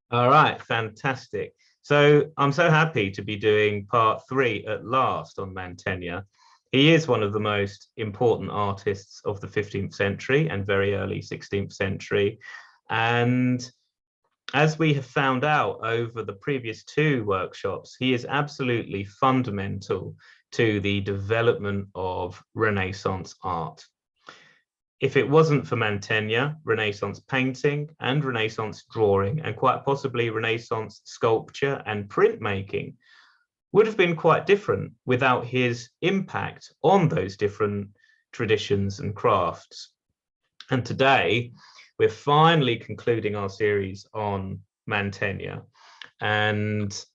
All right, fantastic. So I'm so happy to be doing part three at last on Mantegna. He is one of the most important artists of the 15th century and very early 16th century. And as we have found out over the previous two workshops, he is absolutely fundamental to the development of Renaissance art. If it wasn't for Mantegna, Renaissance painting and Renaissance drawing, and quite possibly Renaissance sculpture and printmaking, would have been quite different without his impact on those different traditions and crafts. And today, we're finally concluding our series on Mantegna. And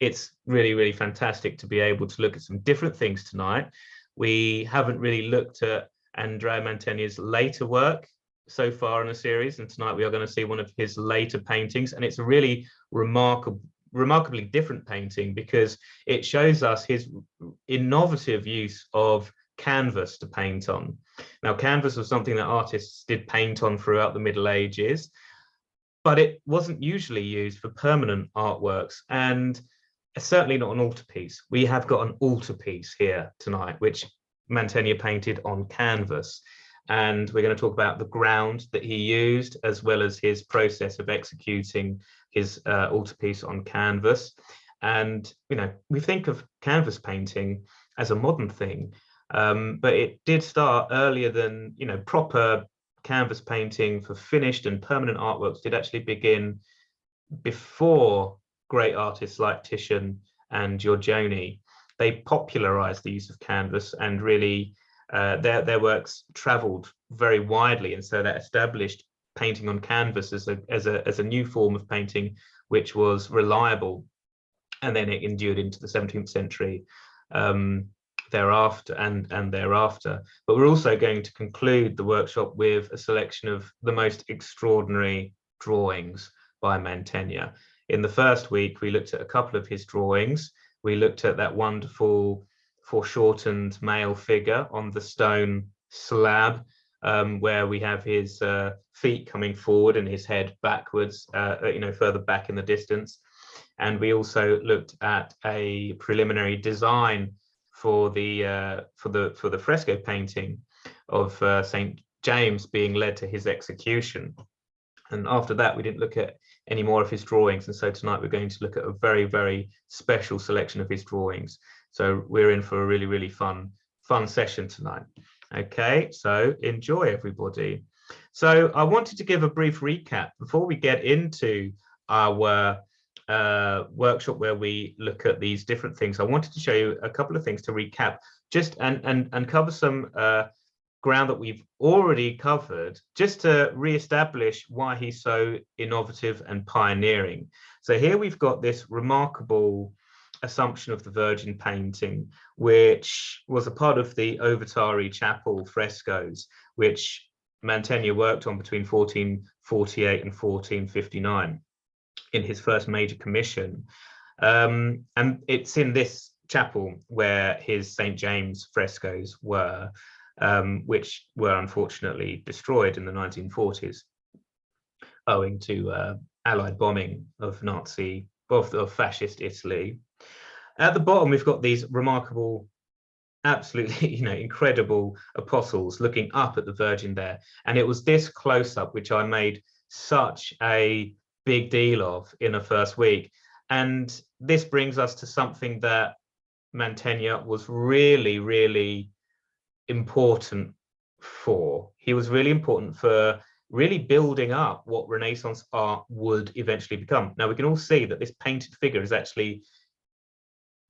it's really, really fantastic to be able to look at some different things tonight. We haven't really looked at Andrea Mantegna's later work so far in the series, and tonight we are going to see one of his later paintings, and it's a really remarkably different painting because it shows us his innovative use of canvas to paint on. Now, canvas was something that artists did paint on throughout the Middle Ages, but it wasn't usually used for permanent artworks, and certainly not an altarpiece. We have got an altarpiece here tonight, which Mantegna painted on canvas. And we're going to talk about the ground that he used, as well as his process of executing his altarpiece on canvas. And, you know, we think of canvas painting as a modern thing, but it did start earlier than, you know, proper canvas painting for finished and permanent artworks did actually begin before great artists like Titian and Giorgione. They popularized the use of canvas, and really their works traveled very widely, and so that established painting on canvas as a new form of painting which was reliable, and then it endured into the 17th century thereafter and thereafter. But we're also going to conclude the workshop with a selection of the most extraordinary drawings by Mantegna. In the first week, we looked at a couple of his drawings. We looked at that wonderful foreshortened male figure on the stone slab, where we have his feet coming forward and his head backwards, you know, further back in the distance. And we also looked at a preliminary design for the fresco painting of St. James being led to his execution. And after that, we didn't look at any more of his drawings. And so tonight we're going to look at a very, very special selection of his drawings. So we're in for a really, really fun session tonight. Okay, so enjoy, everybody. So I wanted to give a brief recap before we get into our workshop where we look at these different things. I wanted to show you a couple of things to recap, just and cover some ground that we've already covered, just to re-establish why he's so innovative and pioneering. So here we've got this remarkable Assumption of the Virgin painting, which was a part of the Ovatari Chapel frescoes, which Mantegna worked on between 1448 and 1459 in his first major commission. And it's in this chapel where his St. James frescoes were, which were unfortunately destroyed in the 1940s owing to Allied bombing of fascist Italy. At the bottom, we've got these remarkable, absolutely, you know, incredible apostles looking up at the Virgin there. And it was this close-up which I made such a big deal of in the first week. And this brings us to something that Mantegna was really, really important for. He was really important for really building up what Renaissance art would eventually become. Now we can all see that this painted figure is actually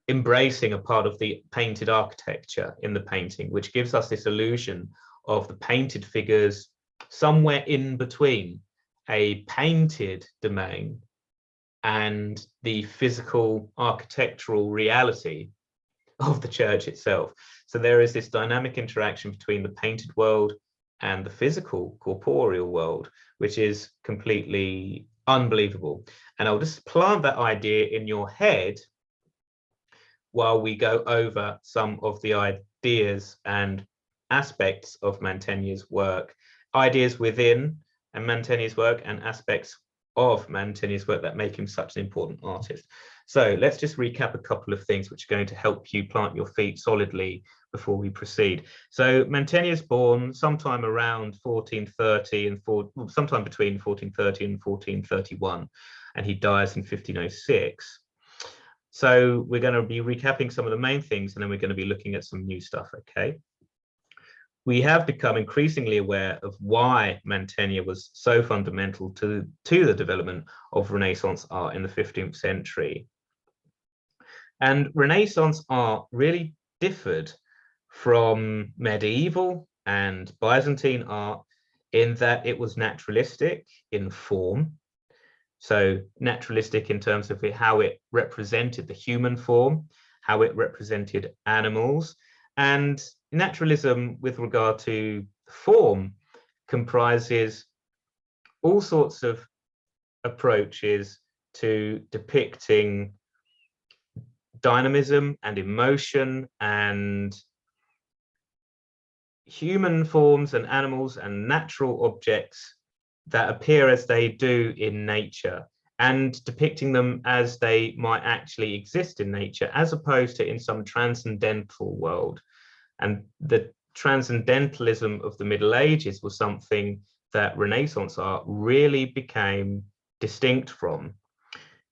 embracing a part of the painted architecture in the painting, which gives us this illusion of the painted figures somewhere in between a painted domain and the physical architectural reality of the church itself. So there is this dynamic interaction between the painted world and the physical corporeal world, which is completely unbelievable. And I'll just plant that idea in your head while we go over some of the ideas and aspects of Mantegna's work, ideas within and Mantegna's work and aspects of Mantegna's work that make him such an important artist. So let's just recap a couple of things which are going to help you plant your feet solidly before we proceed. So Mantegna is born sometime around 1430 and sometime between 1430 and 1431, and he dies in 1506. So we're going to be recapping some of the main things, and then we're going to be looking at some new stuff, okay? We have become increasingly aware of why Mantegna was so fundamental to the development of Renaissance art in the 15th century. And Renaissance art really differed from medieval and Byzantine art in that it was naturalistic in form. So naturalistic in terms of how it represented the human form, how it represented animals, and naturalism with regard to form comprises all sorts of approaches to depicting dynamism and emotion and human forms and animals and natural objects that appear as they do in nature, and depicting them as they might actually exist in nature, as opposed to in some transcendental world. And the transcendentalism of the Middle Ages was something that Renaissance art really became distinct from.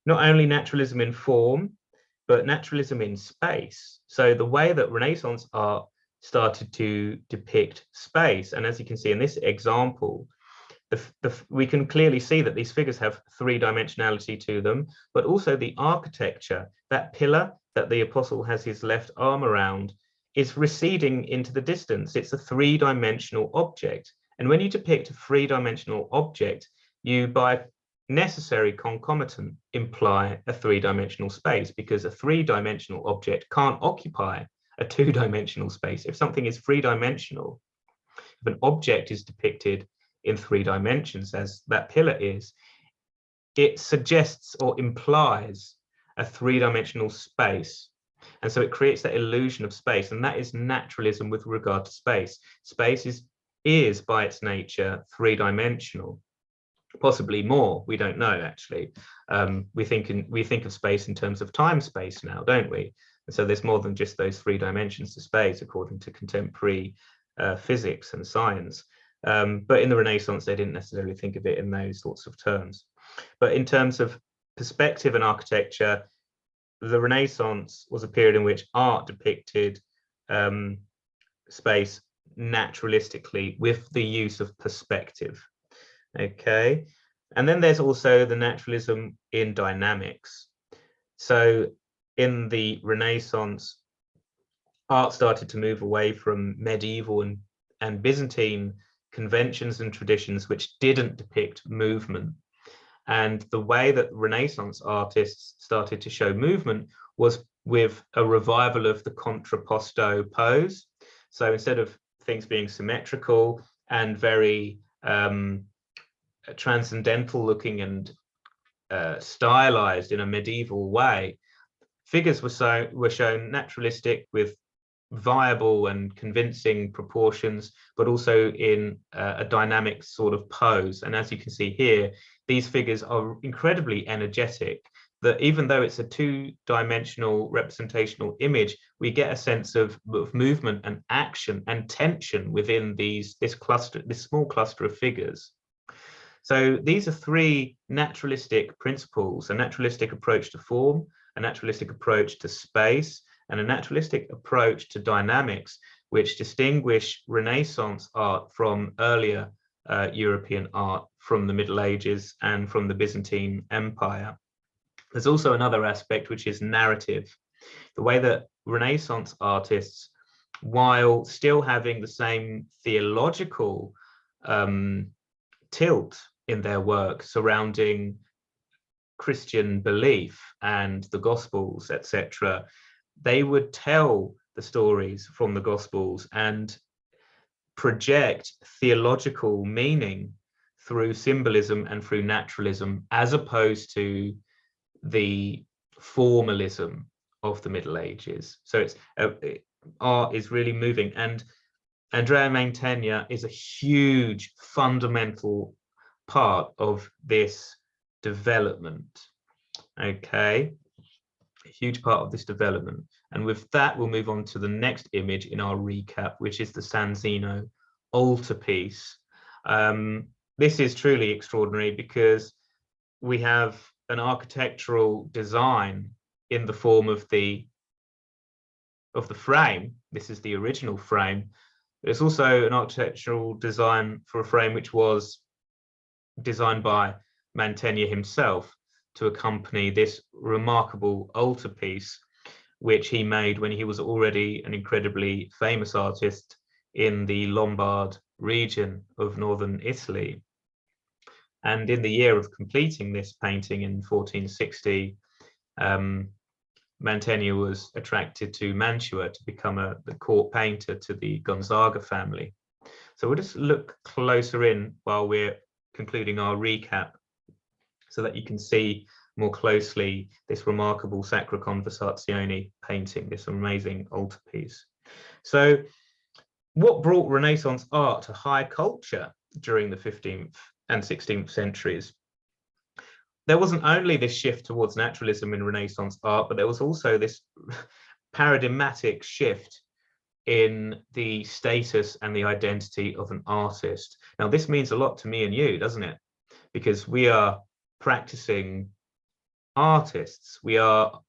Not only naturalism in form, but naturalism in space. So the way that Renaissance art started to depict space, and as you can see in this example, we can clearly see that these figures have three-dimensionality to them, but also the architecture, that pillar that the apostle has his left arm around, is receding into the distance. It's a three-dimensional object. And when you depict a three-dimensional object, you, by necessary concomitant, imply a three-dimensional space, because a three-dimensional object can't occupy a two-dimensional space. If something is three-dimensional, if an object is depicted in 3 dimensions, as that pillar is, it suggests or implies a 3-dimensional space. And so it creates that illusion of space, and that is naturalism with regard to space. Space is by its nature 3-dimensional, possibly more, we don't know actually. We think of space in terms of time-space now, don't we? And so there's more than just those 3 dimensions to space, according to contemporary physics and science. But in the Renaissance, they didn't necessarily think of it in those sorts of terms. But in terms of perspective and architecture, the Renaissance was a period in which art depicted space naturalistically with the use of perspective. Okay, and then there's also the naturalism in dynamics. So in the Renaissance, art started to move away from medieval and Byzantine conventions and traditions which didn't depict movement. And the way that Renaissance artists started to show movement was with a revival of the contrapposto pose. So instead of things being symmetrical and very transcendental looking and stylized in a medieval way, figures were shown naturalistic with viable and convincing proportions, but also in a dynamic sort of pose. And as you can see here, these figures are incredibly energetic, that even though it's a 2-dimensional representational image, we get a sense of movement and action and tension within this small cluster of figures. So these are 3 naturalistic principles: a naturalistic approach to form, a naturalistic approach to space, and a naturalistic approach to dynamics, which distinguish Renaissance art from earlier European art from the Middle Ages and from the Byzantine Empire. There's also another aspect, which is narrative. The way that Renaissance artists, while still having the same theological tilt in their work surrounding Christian belief and the Gospels, etc., they would tell the stories from the Gospels and project theological meaning through symbolism and through naturalism, as opposed to the formalism of the Middle Ages. So art is really moving, and Andrea Mantegna is a huge fundamental part of this development. Okay, a huge part of this development. And with that, we'll move on to the next image in our recap, which is the Anzino altarpiece. This is truly extraordinary because we have an architectural design in the form of the frame. This is the original frame. There's also an architectural design for a frame which was designed by Mantegna himself to accompany this remarkable altarpiece, which he made when he was already an incredibly famous artist in the Lombard region of northern Italy. And in the year of completing this painting in 1460, Mantegna was attracted to Mantua to become the court painter to the Gonzaga family. So we'll just look closer in while we're concluding our recap so that you can see more closely this remarkable Sacra Conversazione painting, this amazing altarpiece. So what brought Renaissance art to high culture during the 15th and 16th centuries? There wasn't only this shift towards naturalism in Renaissance art, but there was also this paradigmatic shift in the status and the identity of an artist. Now, this means a lot to me and you, doesn't it? Because we are practicing artists. We are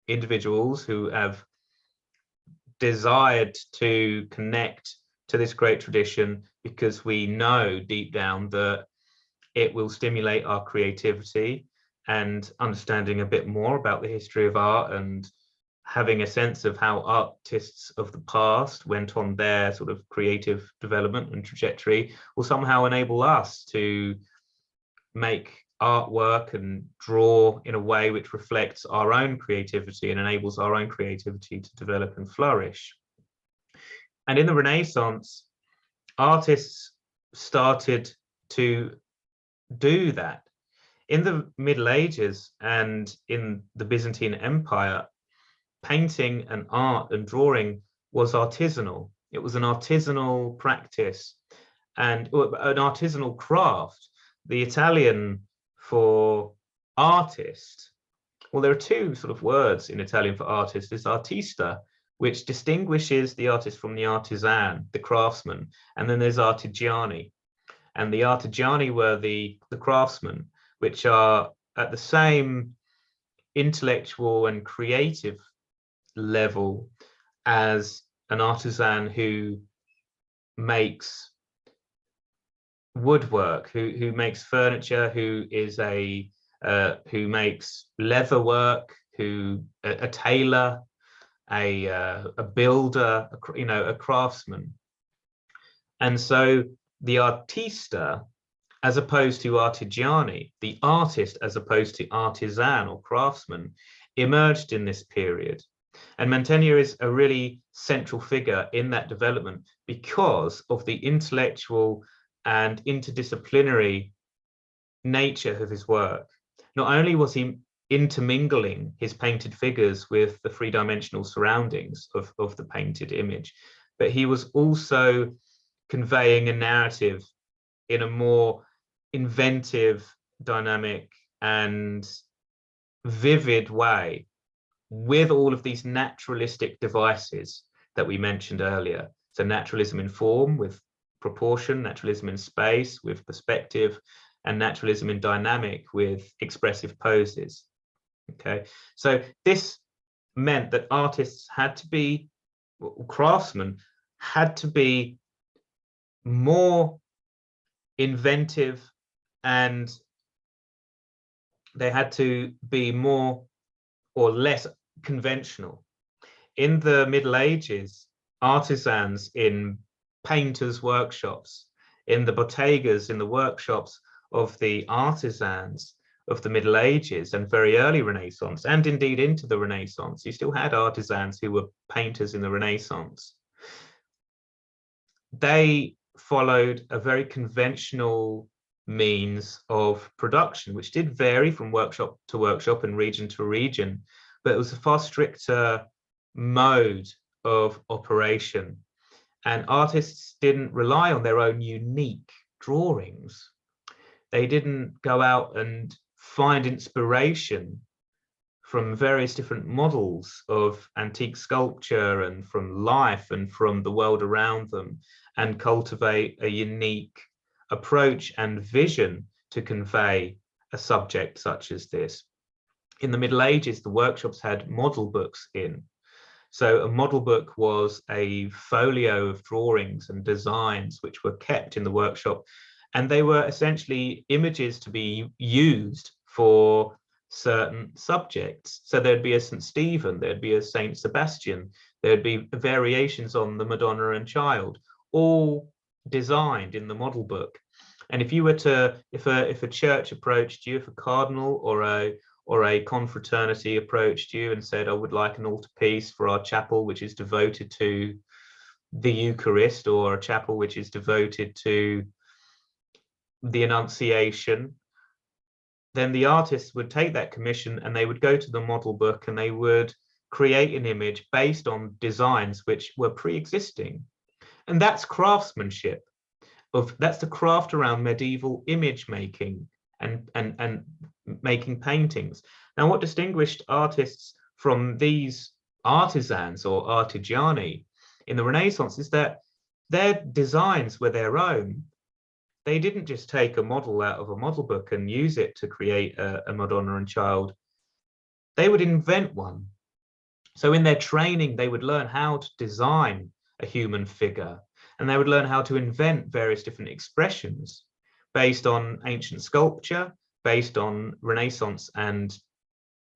individuals who have desired to connect to this great tradition because we know deep down that it will stimulate our creativity and understanding a bit more about the history of art and having a sense of how artists of the past went on their sort of creative development and trajectory will somehow enable us to make artwork and draw in a way which reflects our own creativity and enables our own creativity to develop and flourish. And in the Renaissance, artists started to do that. In the Middle Ages and in the Byzantine Empire, painting and art and drawing was artisanal. It was an artisanal practice and an artisanal craft. The Italian for artist, well, there are two sort of words in Italian for artist. It's artista, which distinguishes the artist from the artisan, the craftsman, and then there's artigiani. And the artigiani were the craftsmen, which are at the same intellectual and creative level as an artisan who makes woodwork, who makes furniture, who makes leather work, a tailor, a builder, a craftsman. And so the artista, as opposed to artigiani, the artist as opposed to artisan or craftsman, emerged in this period. And Mantegna is a really central figure in that development because of the intellectual and interdisciplinary nature of his work. Not only was he intermingling his painted figures with the three-dimensional surroundings of the painted image, but he was also conveying a narrative in a more inventive, dynamic, and vivid way with all of these naturalistic devices that we mentioned earlier. So naturalism in form with proportion, naturalism in space with perspective, and naturalism in dynamic with expressive poses. Okay, so this meant that artists had to be, craftsmen had to be more inventive, and they had to be more or less conventional. In the Middle Ages, artisans in painters' workshops, in the bottegas, in the workshops of the artisans of the Middle Ages and very early Renaissance, and indeed into the Renaissance, you still had artisans who were painters in the Renaissance. They followed a very conventional means of production, which did vary from workshop to workshop and region to region, but it was a far stricter mode of operation. And artists didn't rely on their own unique drawings. They didn't go out and find inspiration from various different models of antique sculpture and from life and from the world around them, and cultivate a unique approach and vision to convey a subject such as this. In the Middle Ages, the workshops had model books in. So a model book was a folio of drawings and designs which were kept in the workshop, and they were essentially images to be used for certain subjects. So there'd be a St. Stephen, there'd be a St. Sebastian, there'd be variations on the Madonna and Child, all designed in the model book. And if you were to, if a church approached you, if a cardinal or a confraternity approached you and said, I would like an altarpiece for our chapel, which is devoted to the Eucharist, or a chapel which is devoted to the Annunciation, then the artists would take that commission and they would go to the model book and they would create an image based on designs which were pre-existing. And that's craftsmanship. That's the craft around medieval image making and making paintings. Now, what distinguished artists from these artisans or artigiani in the Renaissance is that their designs were their own. They didn't just take a model out of a model book and use it to create a Madonna and Child. They would invent one. So in their training, they would learn how to design a human figure, and they would learn how to invent various different expressions based on ancient sculpture, based on Renaissance and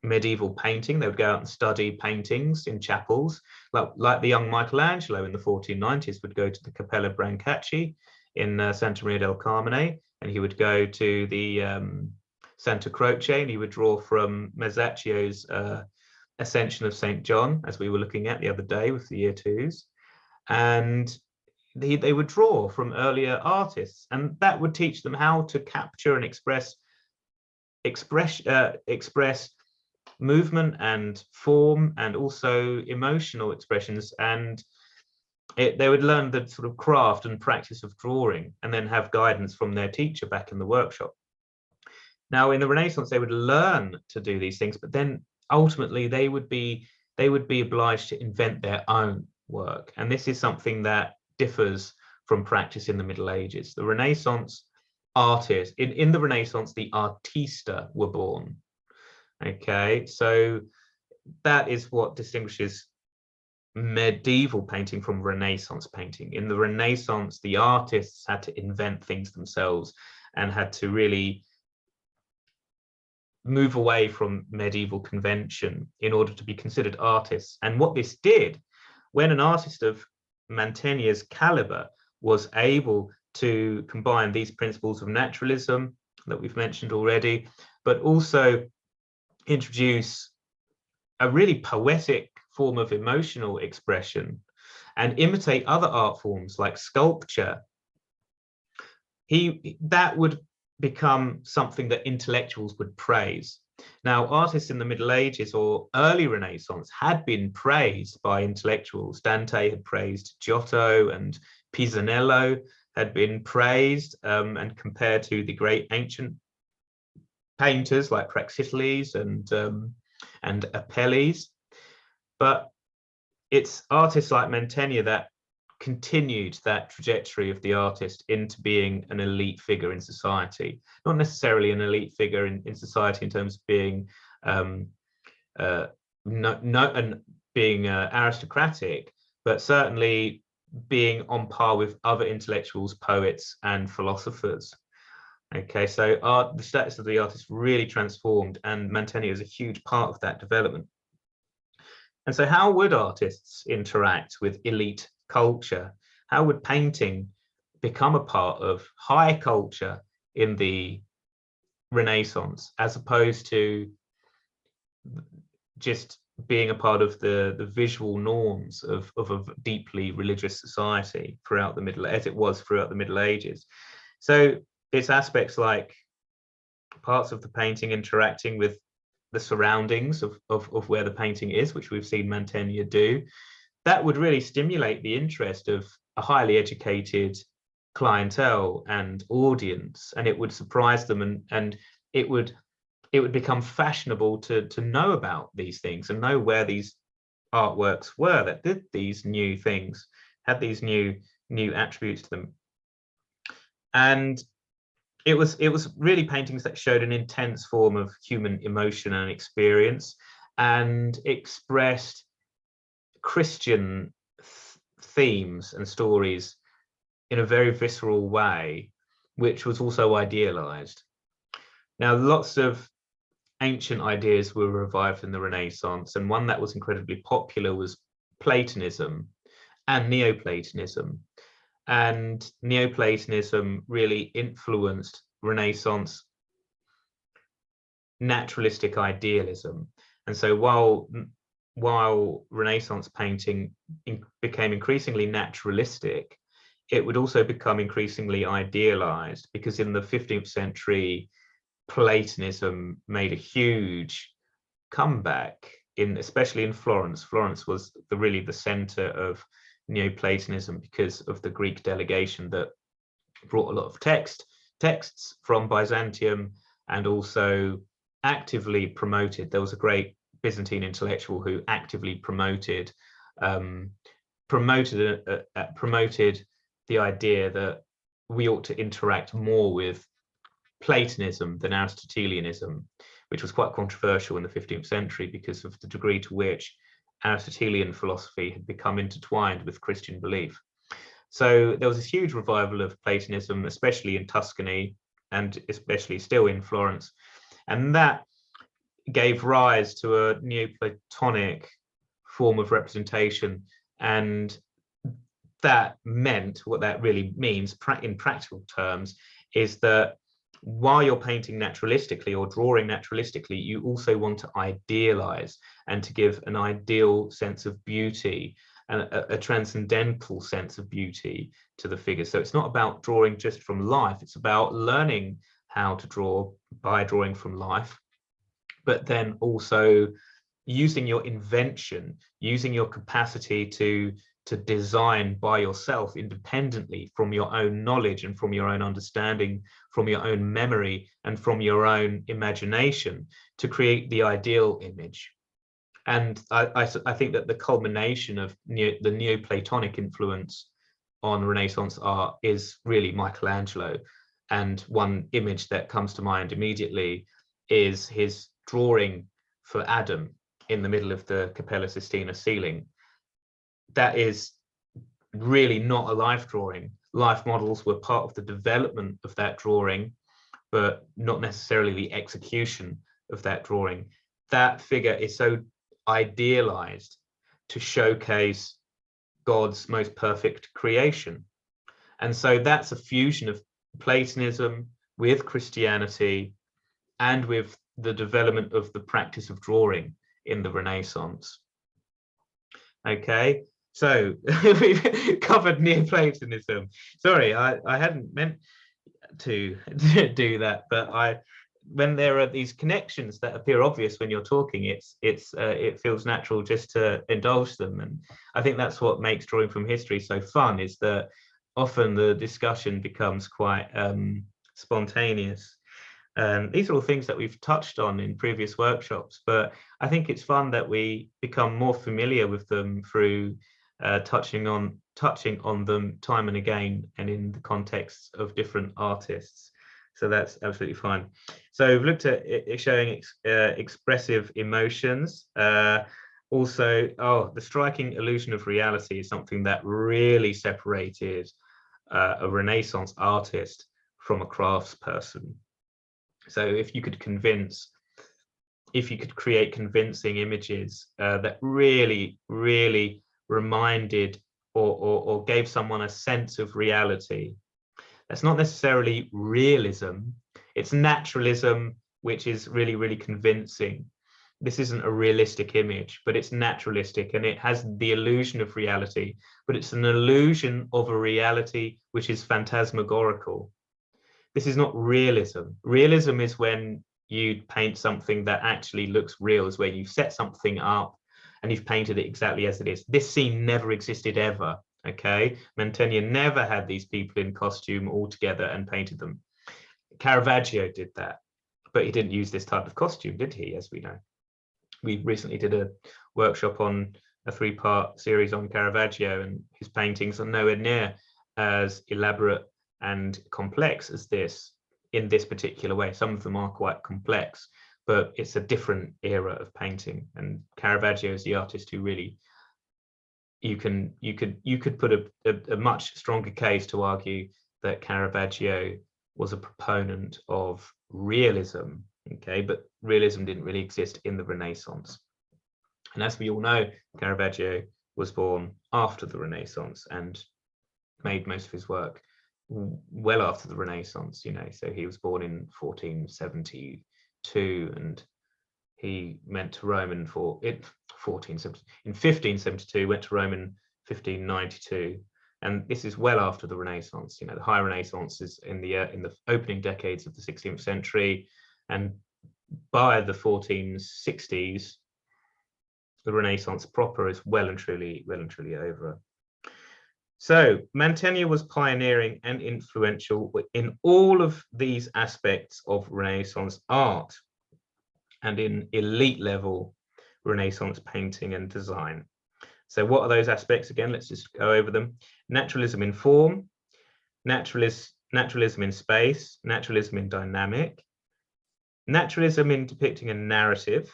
medieval painting. They would go out and study paintings in chapels, like the young Michelangelo in the 1490s would go to the Cappella Brancacci in Santa Maria del Carmine, and he would go to the Santa Croce, and he would draw from Masaccio's Ascension of St. John, as we were looking at the other day with the year twos. And they would draw from earlier artists, and that would teach them how to capture and express movement and form, and also emotional expressions. And they would learn the sort of craft and practice of drawing, and then have guidance from their teacher back in the workshop. Now, in the Renaissance, they would learn to do these things, but then ultimately they would be obliged to invent their own work. And this is something that differs from practice in the Middle Ages. The Renaissance artists, in the Renaissance, the artista were born. Okay, so that is what distinguishes medieval painting from Renaissance painting. In the Renaissance, the artists had to invent things themselves and had to really move away from medieval convention in order to be considered artists. And what this did, when an artist of Mantegna's caliber was able to combine these principles of naturalism that we've mentioned already, but also introduce a really poetic form of emotional expression and imitate other art forms like sculpture, that would become something that intellectuals would praise. Now, artists in the Middle Ages or early Renaissance had been praised by intellectuals. Dante had praised Giotto, and Pisanello had been praised and compared to the great ancient painters like Praxiteles and Apelles. But it's artists like Mantegna that continued that trajectory of the artist into being an elite figure in society. Not necessarily an elite figure in society in terms of being being aristocratic, but certainly being on par with other intellectuals, poets, and philosophers. Okay, so the status of the artist really transformed, and Mantegna is a huge part of that development. And so how would artists interact with elite culture? How would painting become a part of high culture in the Renaissance, as opposed to just being a part of the visual norms of a deeply religious society throughout the Middle Ages? So it's aspects like parts of the painting interacting with the surroundings of where the painting is, which we've seen Mantegna do, that would really stimulate the interest of a highly educated clientele and audience, and it would surprise them, and it would it would become fashionable to know about these things and know where these artworks were that did these new things, had these new attributes to them. And it was really paintings that showed an intense form of human emotion and experience, and expressed Christian themes and stories in a very visceral way, which was also idealized. Now, lots of ancient ideas were revived in the Renaissance, and one that was incredibly popular was Platonism and Neoplatonism. And Neoplatonism really influenced Renaissance naturalistic idealism. And so while Renaissance painting became increasingly naturalistic, it would also become increasingly idealized, because in the 15th century, Platonism made a huge comeback, especially in Florence. Florence was really the center of Neoplatonism because of the Greek delegation that brought a lot of texts from Byzantium, and also actively promoted. There was a great Byzantine intellectual who actively promoted the idea that we ought to interact more with Platonism than Aristotelianism, which was quite controversial in the 15th century because of the degree to which Aristotelian philosophy had become intertwined with Christian belief. So there was this huge revival of Platonism, especially in Tuscany, and especially still in Florence. And that gave rise to a Neoplatonic form of representation. And that meant, what that really means in practical terms, is that while you're painting naturalistically or drawing naturalistically, you also want to idealize and to give an ideal sense of beauty and a transcendental sense of beauty to the figure. So it's not about drawing just from life, it's about learning how to draw by drawing from life, but then also using your invention, using your capacity to design by yourself independently from your own knowledge and from your own understanding, from your own memory and from your own imagination, to create the ideal image. And I think that the culmination of the Neoplatonic influence on Renaissance art is really Michelangelo. And one image that comes to mind immediately is his drawing for Adam in the middle of the Capella Sistina ceiling. That is really not a life drawing. Life models were part of the development of that drawing, but not necessarily the execution of that drawing. That figure is so idealized to showcase God's most perfect creation. And so that's a fusion of Platonism with Christianity and with the development of the practice of drawing in the Renaissance. Okay, so we've covered Neoplatonism. Sorry, I hadn't meant to do that, but when there are these connections that appear obvious when you're talking, it feels natural just to indulge them. And I think that's what makes drawing from history so fun, is that often the discussion becomes quite spontaneous. These are all things that we've touched on in previous workshops, but I think it's fun that we become more familiar with them through touching on them time and again, and in the context of different artists. So that's absolutely fine. So we've looked at it showing expressive emotions. Also, the striking illusion of reality is something that really separated a Renaissance artist from a craftsperson. So if you could create convincing images that really, really reminded or gave someone a sense of reality, that's not necessarily realism, it's naturalism, which is really, really convincing. This isn't a realistic image, but it's naturalistic, and it has the illusion of reality, but it's an illusion of a reality which is phantasmagorical. This is not realism. Realism is when you paint something that actually looks real, is where you've set something up and you've painted it exactly as it is. This scene never existed ever, okay? Mantegna never had these people in costume all together and painted them. Caravaggio did that, But he didn't use this type of costume, did he? As we know, we recently did a workshop on a 3-part series on Caravaggio, and his paintings are nowhere near as elaborate and complex as this in this particular way. Some of them are quite complex, but it's a different era of painting, and Caravaggio is the artist who really you could put a much stronger case to argue that Caravaggio was a proponent of realism, okay, but realism didn't really exist in the Renaissance. And as we all know, Caravaggio was born after the Renaissance and made most of his work well after the Renaissance, you know. So he was born in 1472 and he went to Rome in 1572, went to Rome in 1592. And this is well after the Renaissance. You know, the High Renaissance is in the opening decades of the 16th century, and by the 1460s, the Renaissance proper is well and truly over. So Mantegna was pioneering and influential in all of these aspects of Renaissance art and in elite level Renaissance painting and design. So what are those aspects again? Let's just go over them. Naturalism in form, naturalism in space, naturalism in dynamic, naturalism in depicting a narrative,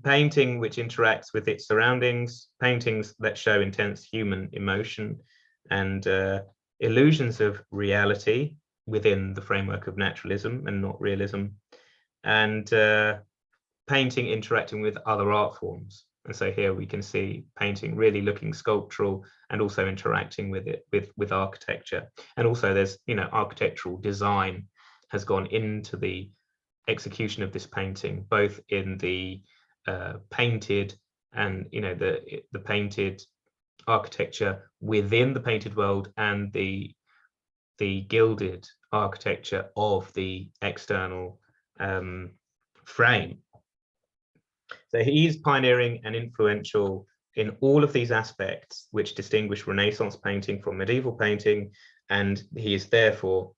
painting which interacts with its surroundings, paintings that show intense human emotion and illusions of reality within the framework of naturalism and not realism, and painting interacting with other art forms. And so here we can see painting really looking sculptural and also interacting with it with architecture. And also there's, you know, architectural design has gone into the execution of this painting, both in the painted and, you know, the painted architecture within the painted world and the gilded architecture of the external frame. So he's pioneering and influential in all of these aspects which distinguish Renaissance painting from medieval painting, and he is therefore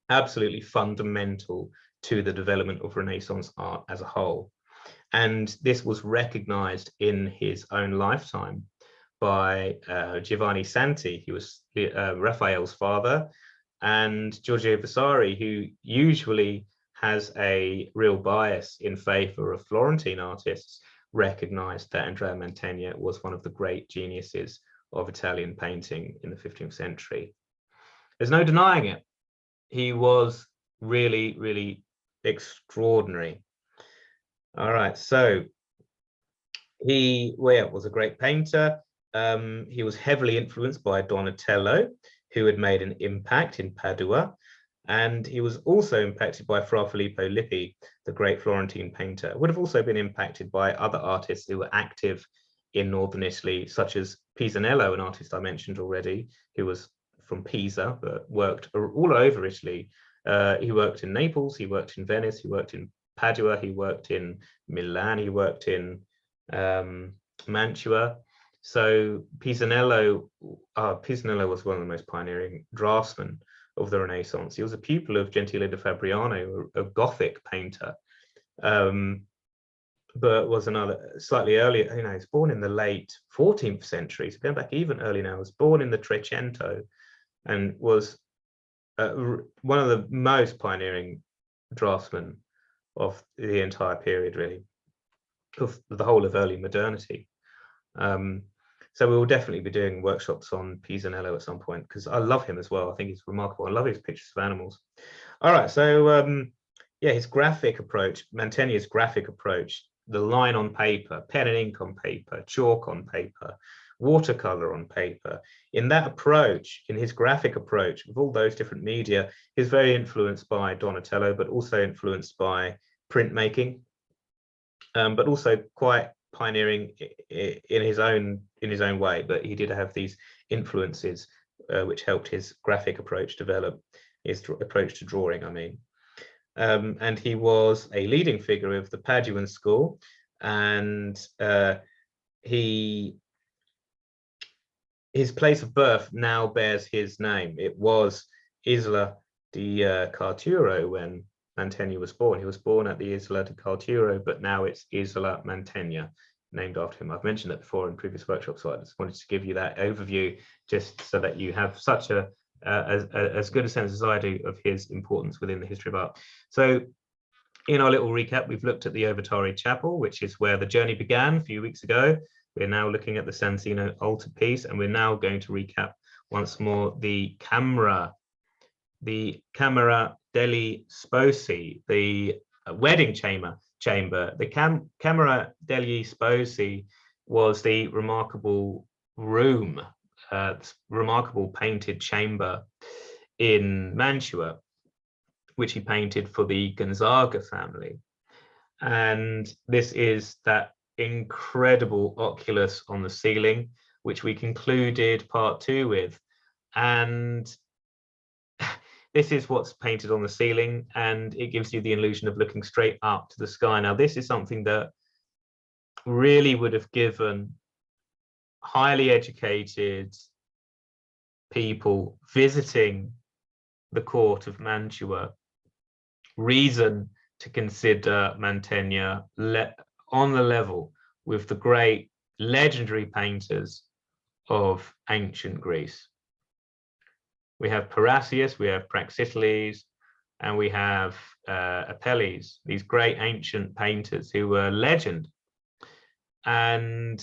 absolutely fundamental to the development of Renaissance art as a whole. And this was recognized in his own lifetime by Giovanni Santi. He was Raphael's father, and Giorgio Vasari, who usually has a real bias in favor of Florentine artists, recognized that Andrea Mantegna was one of the great geniuses of Italian painting in the 15th century. There's no denying it. He was really, really extraordinary. All right, so he was a great painter. He was heavily influenced by Donatello, who had made an impact in Padua, and he was also impacted by Fra Filippo Lippi, the great Florentine painter. Would have also been impacted by other artists who were active in northern Italy, such as Pisanello, an artist I mentioned already, who was from Pisa, but worked all over Italy. He worked in Naples, he worked in Venice, he worked in Padua, he worked in Milan, he worked in Mantua. So Pisanello was one of the most pioneering draftsmen of the Renaissance. He was a pupil of Gentile da Fabriano, a Gothic painter, but was another slightly earlier. You know, he's born in the late 14th century, so going back even early now. Was born in the Trecento, and was one of the most pioneering draftsmen of the entire period, really, of the whole of early modernity. So we will definitely be doing workshops on Pisanello at some point, because I love him as well. I think he's remarkable. I love his pictures of animals. All right, so yeah, his graphic approach, Mantegna's graphic approach, the line on paper, pen and ink on paper, chalk on paper, watercolor on paper. In that approach, in his graphic approach, with all those different media, he's very influenced by Donatello, but also influenced by printmaking, but also quite pioneering in his own way. But he did have these influences which helped his graphic approach develop, his approach to drawing, I mean. And he was a leading figure of the Paduan school, and his place of birth now bears his name. It was Isola the Carturo when Mantegna was born. He was born at the Isola di Carturo, but now it's Isola Mantegna, named after him. I've mentioned that before in previous workshops, so I just wanted to give you that overview, just so that you have such as good a sense as I do of his importance within the history of art. So in our little recap, we've looked at the Ovitare Chapel, which is where the journey began a few weeks ago. We're now looking at the Anzino altarpiece, and we're now going to recap once more the Camera degli Sposi, the wedding chamber. The Camera degli Sposi was the remarkable room, remarkable painted chamber in Mantua, which he painted for the Gonzaga family. And this is that incredible oculus on the ceiling, which we concluded part 2 with. And this is what's painted on the ceiling, and it gives you the illusion of looking straight up to the sky. Now, this is something that really would have given highly educated people visiting the court of Mantua reason to consider Mantegna on the level with the great legendary painters of ancient Greece. We have Parrhasius, we have Praxiteles, and we have Apelles, these great ancient painters who were legend. And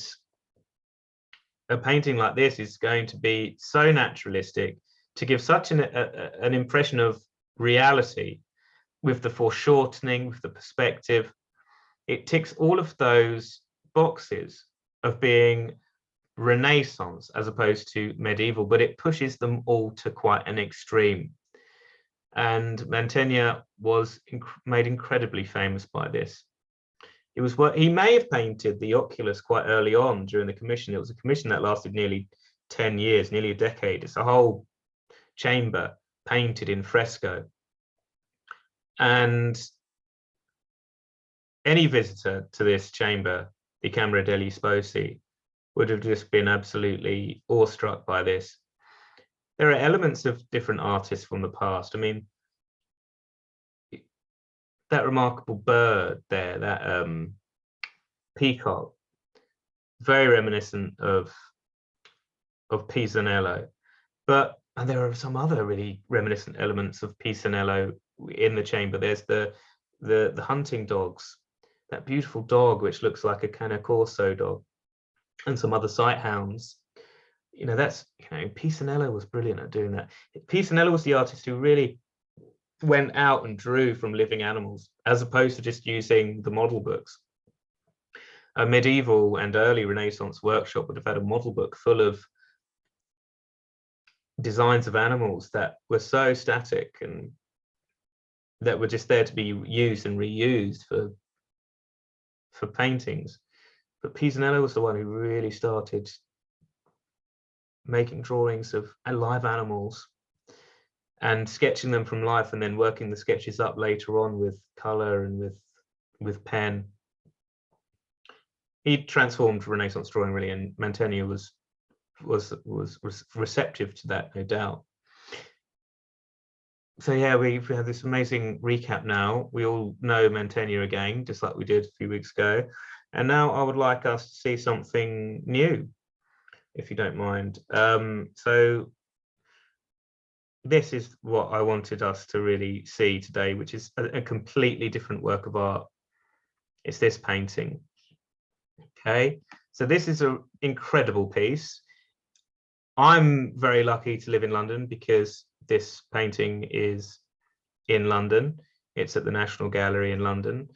a painting like this is going to be so naturalistic, to give such an impression of reality, with the foreshortening, with the perspective. It ticks all of those boxes of being Renaissance as opposed to medieval, but it pushes them all to quite an extreme. And Mantegna was made incredibly famous by this. He may have painted the oculus quite early on during the commission. It was a commission that lasted nearly 10 years, nearly a decade. It's a whole chamber painted in fresco. And any visitor to this chamber, the Camera degli Sposi, would have just been absolutely awestruck by this. There are elements of different artists from the past. I mean, that remarkable bird there, that peacock, very reminiscent of Pisanello. And there are some other really reminiscent elements of Pisanello in the chamber. There's the hunting dogs, that beautiful dog which looks like a Cane Corso dog, and some other sighthounds. Pisanello was brilliant at doing that. Pisanello was the artist who really went out and drew from living animals, as opposed to just using the model books. A medieval and early Renaissance workshop would have had a model book full of designs of animals that were so static and that were just there to be used and reused for paintings. But Pisanello was the one who really started making drawings of live animals and sketching them from life, and then working the sketches up later on with color and with pen. He transformed Renaissance drawing really, and Mantegna was receptive to that, no doubt. So yeah, we've had this amazing recap now. We all know Mantegna again, just like we did a few weeks ago. And now I would like us to see something new, if you don't mind. So this is what I wanted us to really see today, which is a completely different work of art. It's this painting. Okay, so this is an incredible piece. I'm very lucky to live in London because this painting is in London. It's at the National Gallery in London,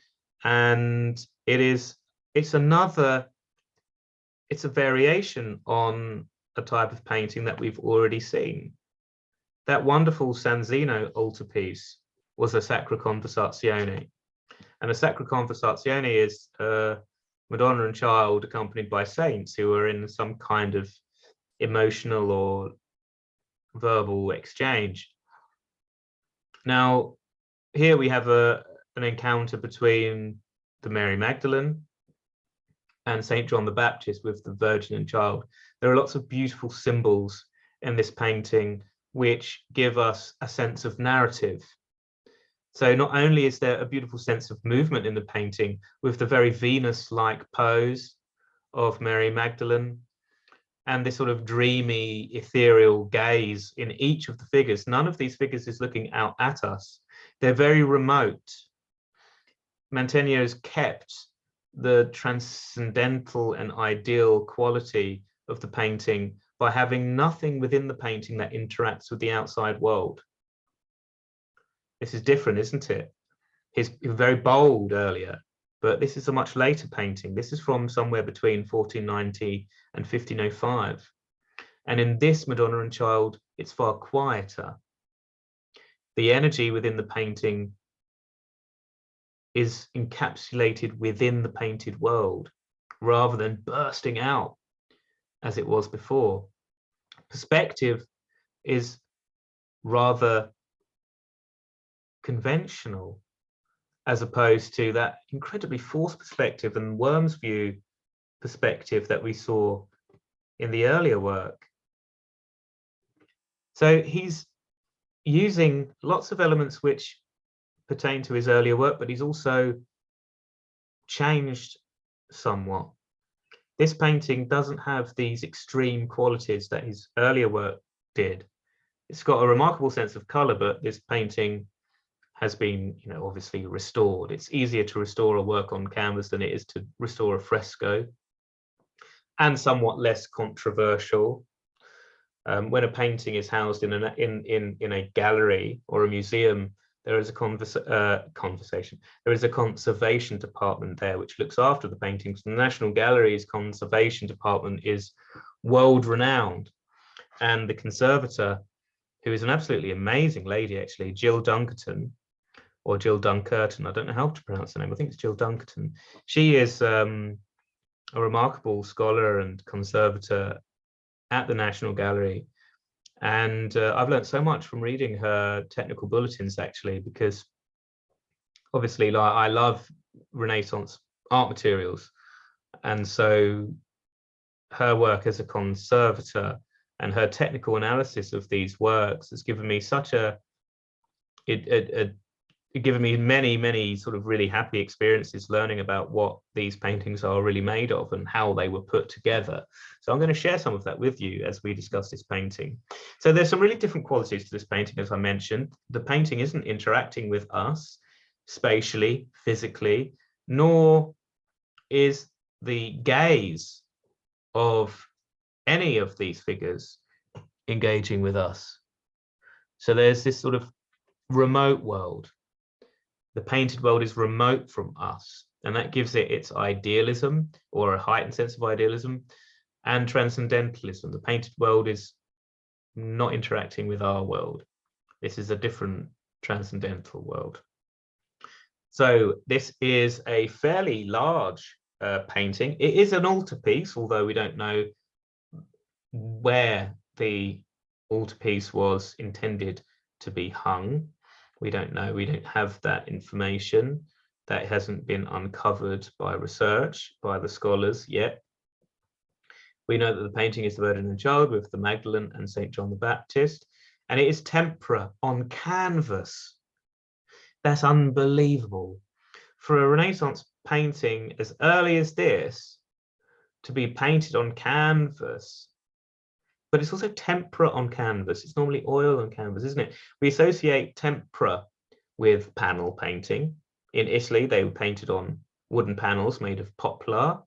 and it's a variation on a type of painting that we've already seen. That wonderful Sanzino altarpiece was a Sacra Conversazione, and a Sacra Conversazione is Madonna and Child accompanied by saints who are in some kind of emotional or verbal exchange. Now, here we have an encounter between the Mary Magdalene and Saint John the Baptist with the Virgin and Child. There are lots of beautiful symbols in this painting which give us a sense of narrative. So not only is there a beautiful sense of movement in the painting with the very Venus-like pose of Mary Magdalene and this sort of dreamy, ethereal gaze in each of the figures. None of these figures is looking out at us. They're very remote. Mantegna has kept the transcendental and ideal quality of the painting by having nothing within the painting that interacts with the outside world. This is different, isn't it? He was very bold earlier, but this is a much later painting. This is from somewhere between 1490 and 1505. And in this Madonna and Child, it's far quieter. The energy within the painting is encapsulated within the painted world rather than bursting out as it was before. Perspective is rather conventional as opposed to that incredibly forced perspective and worm's view perspective that we saw in the earlier work. So he's using lots of elements which pertain to his earlier work, but he's also changed somewhat. This painting doesn't have these extreme qualities that his earlier work did. It's got a remarkable sense of color, but this painting has been, obviously restored. It's easier to restore a work on canvas than it is to restore a fresco, and somewhat less controversial. When a painting is housed in a gallery or a museum, there is a conversation. There is a conservation department there which looks after the paintings. The National Gallery's conservation department is world renowned, and the conservator, who is an absolutely amazing lady, actually, Jill Dunkerton, or Jill Dunkerton, I don't know how to pronounce her name. I think it's Jill Dunkerton. She is a remarkable scholar and conservator at the National Gallery. And I've learned so much from reading her technical bulletins, actually, because obviously I love Renaissance art materials. And so her work as a conservator and her technical analysis of these works has given me such given me many sort of really happy experiences learning about what these paintings are really made of and how they were put together. So I'm going to share some of that with you as we discuss this painting. So there's some really different qualities to this painting, as I mentioned. The painting isn't interacting with us spatially, physically, nor is the gaze of any of these figures engaging with us. So there's this sort of remote world. The painted world is remote from us, and that gives it its idealism, or a heightened sense of idealism, and transcendentalism. The painted world is not interacting with our world. This is a different transcendental world. So this is a fairly large painting. It is an altarpiece, although we don't know where the altarpiece was intended to be hung. We don't know, we don't have that information. That hasn't been uncovered by research, by the scholars yet. We know that the painting is the Virgin and Child with the Magdalene and St. John the Baptist, and it is tempera on canvas. That's unbelievable. For a Renaissance painting as early as this to be painted on canvas, but it's also tempera on canvas. It's normally oil on canvas, isn't it? We associate tempera with panel painting. In Italy, they were painted on wooden panels made of poplar.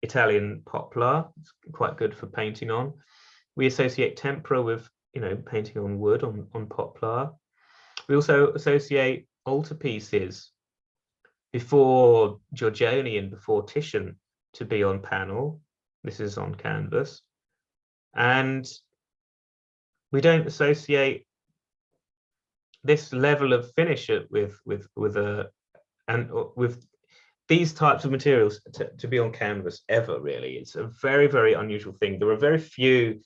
Italian poplar, it's quite good for painting on. We associate tempera with, painting on wood, on poplar. We also associate altarpieces before Giorgione and before Titian to be on panel. This is on canvas. And we don't associate this level of finish with these types of materials to be on canvas ever, really. It's a very, very unusual thing. There are very few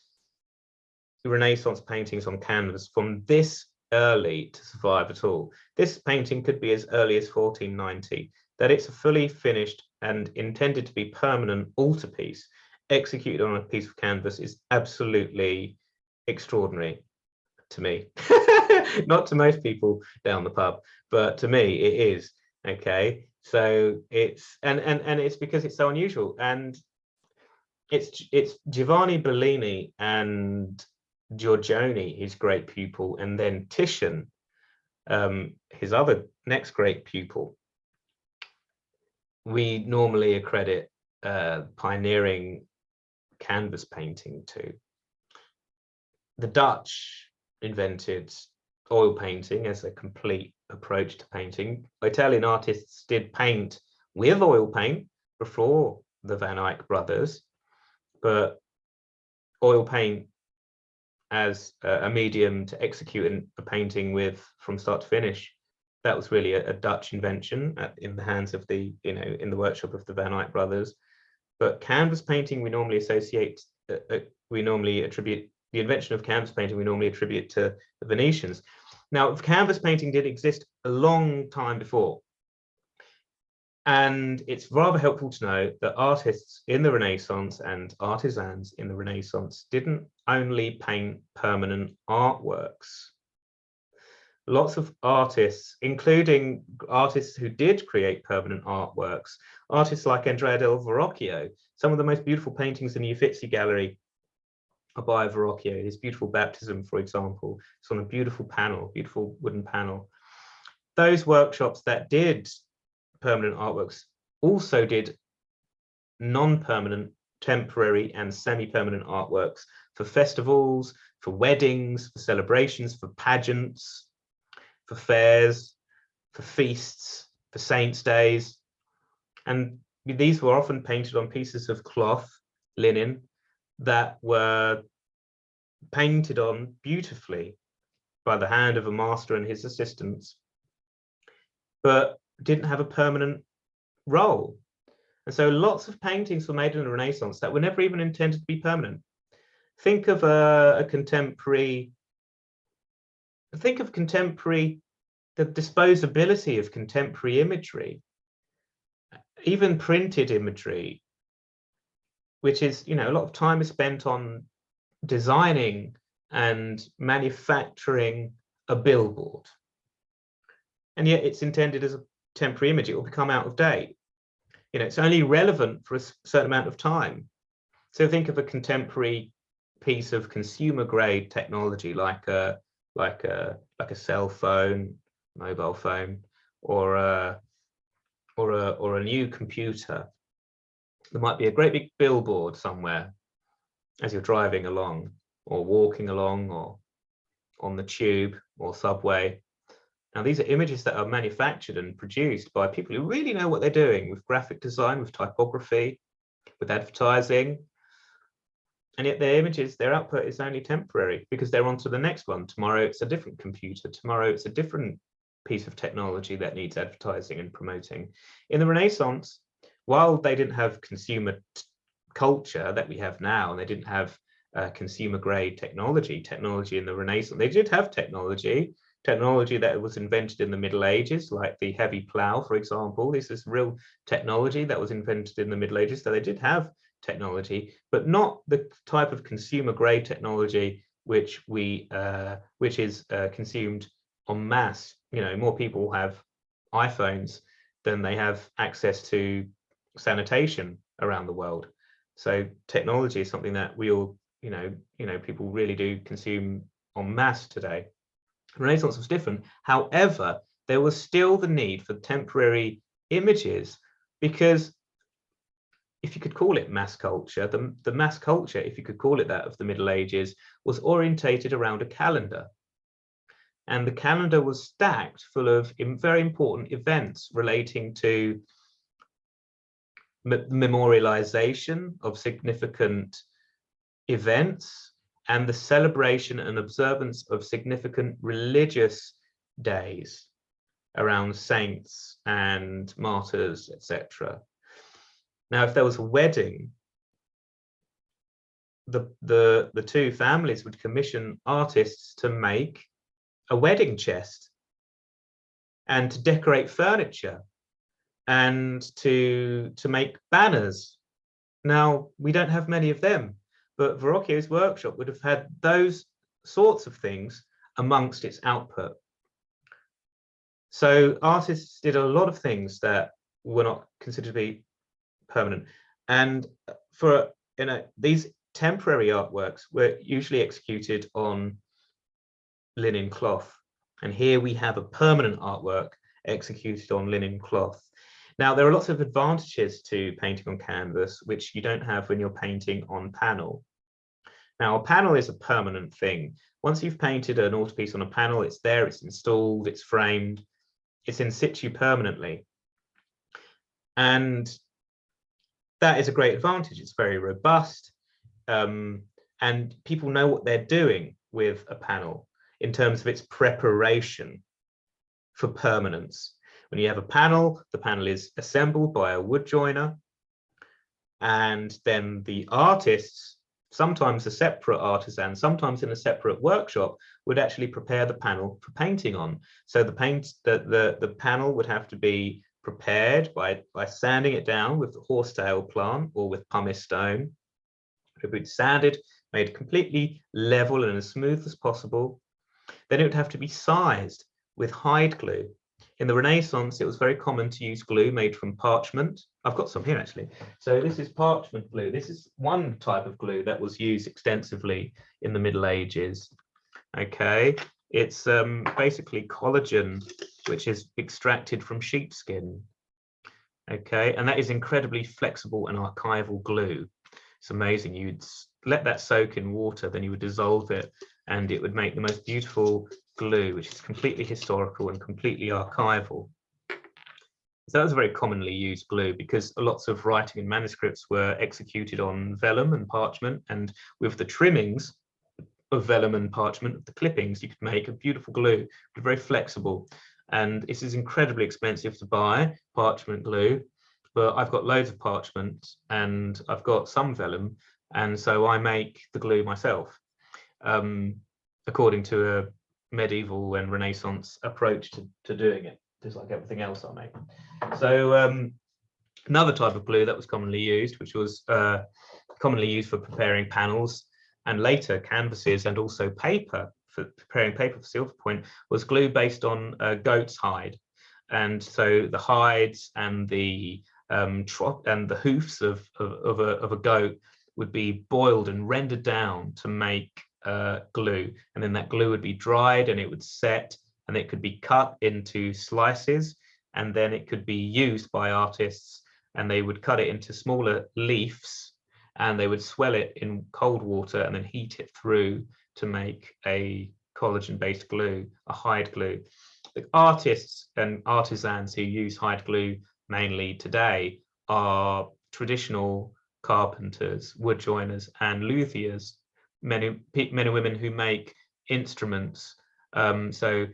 Renaissance paintings on canvas from this early to survive at all. This painting could be as early as 1490. That it's a fully finished and intended to be permanent altarpiece executed on a piece of canvas is absolutely extraordinary. to me. Not to most people down the pub, but to me it is. Okay, so it's and it's because it's so unusual, and it's Giovanni Bellini and Giorgione, his great pupil, and then Titian, his other next great pupil. We normally accredit pioneering canvas painting to. The Dutch invented oil painting as a complete approach to painting. Italian artists did paint with oil paint before the Van Eyck brothers, but oil paint as a medium to execute a painting with from start to finish, that was really a Dutch invention in the hands of the, in the workshop of the Van Eyck brothers. But canvas painting, we normally attribute the invention of canvas painting, we normally attribute to the Venetians. Now, canvas painting did exist a long time before. And it's rather helpful to know that artists in the Renaissance and artisans in the Renaissance didn't only paint permanent artworks. Lots of artists, including artists who did create permanent artworks, artists like Andrea del Verrocchio, some of the most beautiful paintings in the Uffizi Gallery are by Verrocchio. His beautiful baptism, for example, it's on a beautiful panel, beautiful wooden panel. Those workshops that did permanent artworks also did non-permanent, temporary and semi-permanent artworks for festivals, for weddings, for celebrations, for pageants, for fairs, for feasts, for saints' days. And these were often painted on pieces of cloth, linen, that were painted on beautifully by the hand of a master and his assistants, but didn't have a permanent role. And so lots of paintings were made in the Renaissance that were never even intended to be permanent. Think of the disposability of contemporary imagery, even printed imagery, which is, a lot of time is spent on designing and manufacturing a billboard. And yet it's intended as a temporary image. It will become out of date. It's only relevant for a certain amount of time. So think of a contemporary piece of consumer grade technology, like a cell phone, mobile phone, or a new computer. There might be a great big billboard somewhere as you're driving along, or walking along, or on the tube or subway. Now, these are images that are manufactured and produced by people who really know what they're doing with graphic design, with typography, with advertising. And yet their images, their output is only temporary because they're on to the next one. Tomorrow it's a different computer. Tomorrow it's a different piece of technology that needs advertising and promoting. In the Renaissance, while they didn't have consumer culture that we have now, and they didn't have consumer grade technology in the Renaissance, they did have technology that was invented in the Middle Ages, like the heavy plow, for example. This is real technology that was invented in the Middle Ages. So they did have technology, but not the type of consumer grade technology which is consumed en masse. More people have iPhones than they have access to sanitation around the world. So technology is something that we all, people really do consume en masse today. Renaissance was different. However, there was still the need for temporary images, because if you could call it mass culture, the mass culture, if you could call it that, of the Middle Ages was orientated around a calendar. And the calendar was stacked full of very important events relating to memorialization of significant events and the celebration and observance of significant religious days around saints and martyrs, etc. Now, if there was a wedding, the two families would commission artists to make a wedding chest and to decorate furniture and to make banners. Now, we don't have many of them, but Verrocchio's workshop would have had those sorts of things amongst its output. So artists did a lot of things that were not considered to be permanent. And for these temporary artworks were usually executed on linen cloth. And here we have a permanent artwork executed on linen cloth. Now, there are lots of advantages to painting on canvas, which you don't have when you're painting on panel. Now, a panel is a permanent thing. Once you've painted an altarpiece on a panel, it's there, it's installed, it's framed, it's in situ permanently. And that is a great advantage. It's very robust, and people know what they're doing with a panel in terms of its preparation for permanence. When you have a panel, the panel is assembled by a wood joiner, and then the artists, sometimes a separate artisan, sometimes in a separate workshop, would actually prepare the panel for painting on. So the panel would have to be prepared by sanding it down with the horsetail plant or with pumice stone. It would be sanded, made completely level and as smooth as possible. Then it would have to be sized with hide glue. In the Renaissance, it was very common to use glue made from parchment. I've got some here actually. So this is parchment glue. This is one type of glue that was used extensively in the Middle Ages. Okay, it's basically collagen, which is extracted from sheepskin. Okay, and that is incredibly flexible and archival glue. It's amazing. You'd let that soak in water, then you would dissolve it, and it would make the most beautiful glue, which is completely historical and completely archival. So that was a very commonly used glue because lots of writing and manuscripts were executed on vellum and parchment, and with the trimmings of vellum and parchment, the clippings, you could make a beautiful glue, very flexible. And this is incredibly expensive to buy, parchment glue, but I've got loads of parchment and I've got some vellum, and so I make the glue myself, according to a medieval and Renaissance approach to doing it, just like everything else I make. So another type of glue that was commonly used, which was commonly used for preparing panels and later canvases and also paper, for preparing paper for silver point, was glue based on goat's hide. And so the hides and the hoofs of a goat would be boiled and rendered down to make glue, and then that glue would be dried and it would set, and it could be cut into slices, and then it could be used by artists, and they would cut it into smaller leaves and they would swell it in cold water and then heat it through to make a collagen based glue, a hide glue. The artists and artisans who use hide glue mainly today are traditional carpenters, wood joiners and luthiers, men and women who make instruments. So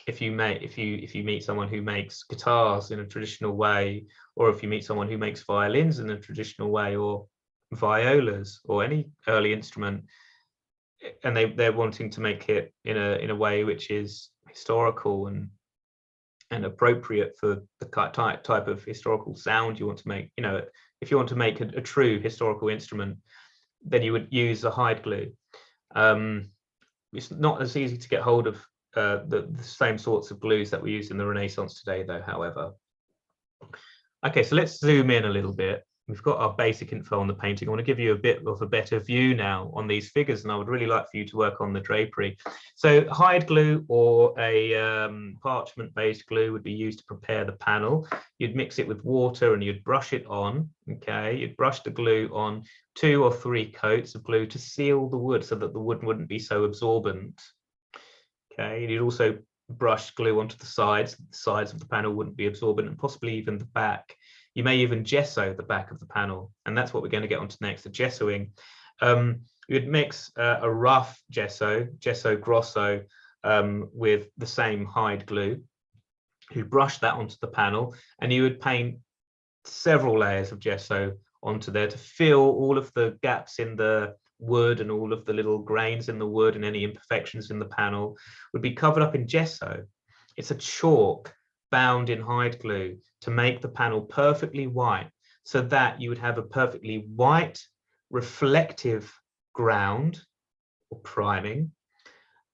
if you meet someone who makes guitars in a traditional way, or if you meet someone who makes violins in a traditional way, or violas, or any early instrument, and they're wanting to make it in a way which is historical and appropriate for the type of historical sound you want to make. You know, if you want to make a true historical instrument, then you would use a hide glue. It's not as easy to get hold of the same sorts of glues that we use in the Renaissance today, though, however. Okay, so let's zoom in a little bit. We've got our basic info on the painting. I want to give you a bit of a better view now on these figures, and I would really like for you to work on the drapery. So hide glue or a parchment-based glue would be used to prepare the panel. You'd mix it with water and you'd brush it on, okay? You'd brush the glue on 2 or 3 coats of glue to seal the wood so that the wood wouldn't be so absorbent, okay? You'd also brush glue onto the sides of the panel wouldn't be absorbent, and possibly even the back. You may even gesso the back of the panel, and that's what we're going to get onto next, the gessoing. You'd mix a rough gesso grosso, with the same hide glue. You'd brush that onto the panel, and you would paint several layers of gesso onto there to fill all of the gaps in the wood and all of the little grains in the wood and any imperfections in the panel would be covered up in gesso. It's a chalk bound in hide glue to make the panel perfectly white, so that you would have a perfectly white reflective ground or priming,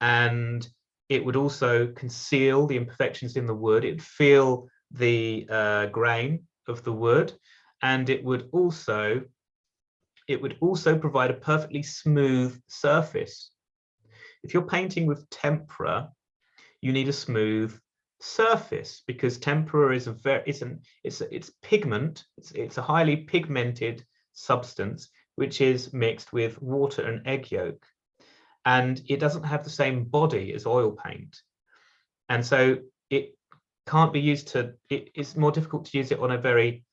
and it would also conceal the imperfections in the wood. It would feel the grain of the wood, and it would also provide a perfectly smooth surface. If you're painting with tempera, you need a smooth surface, because tempera is it's pigment. It's a highly pigmented substance which is mixed with water and egg yolk, and it doesn't have the same body as oil paint, and so it can't be used to. It's more difficult to use it on a very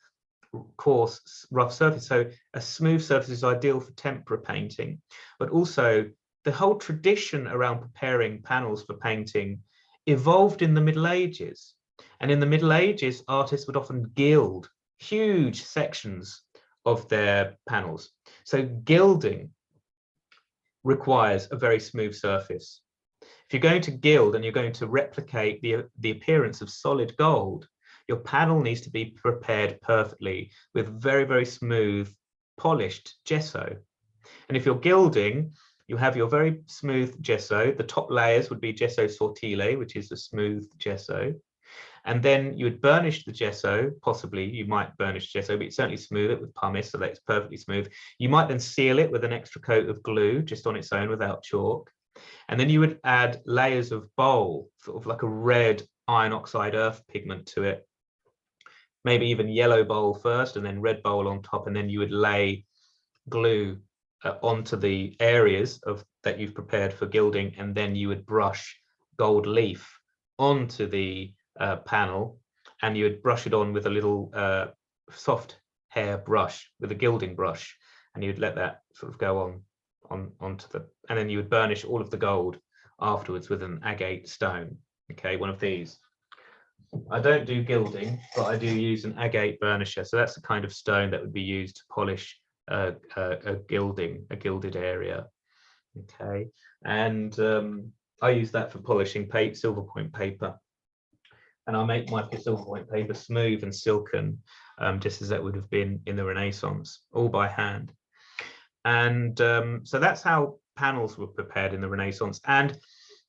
coarse, rough surface. So a smooth surface is ideal for tempera painting, but also the whole tradition around preparing panels for painting evolved in the Middle Ages. And in the Middle Ages, artists would often gild huge sections of their panels. So gilding requires a very smooth surface. If you're going to gild and you're going to replicate the appearance of solid gold, your panel needs to be prepared perfectly with very, very smooth, polished gesso. And if you're gilding, you have your very smooth gesso. The top layers would be gesso sottile, which is a smooth gesso. And then you would burnish the gesso. Possibly you might burnish gesso, but you certainly smooth it with pumice so that it's perfectly smooth. You might then seal it with an extra coat of glue just on its own without chalk. And then you would add layers of bole, sort of like a red iron oxide earth pigment to it. Maybe even yellow bole first and then red bole on top, and then you would lay glue onto the areas that you've prepared for gilding, and then you would brush gold leaf onto the panel, and you would brush it on with a little soft hair brush, with a gilding brush, and you'd let that sort of go onto the, and then you would burnish all of the gold afterwards with an agate stone. Okay, one of these. I don't do gilding, but I do use an agate burnisher. So that's the kind of stone that would be used to polish a gilded area. Okay, and I use that for polishing silver point paper, and I make my silver point paper smooth and silken, just as that would have been in the Renaissance, all by hand. And so that's how panels were prepared in the Renaissance. And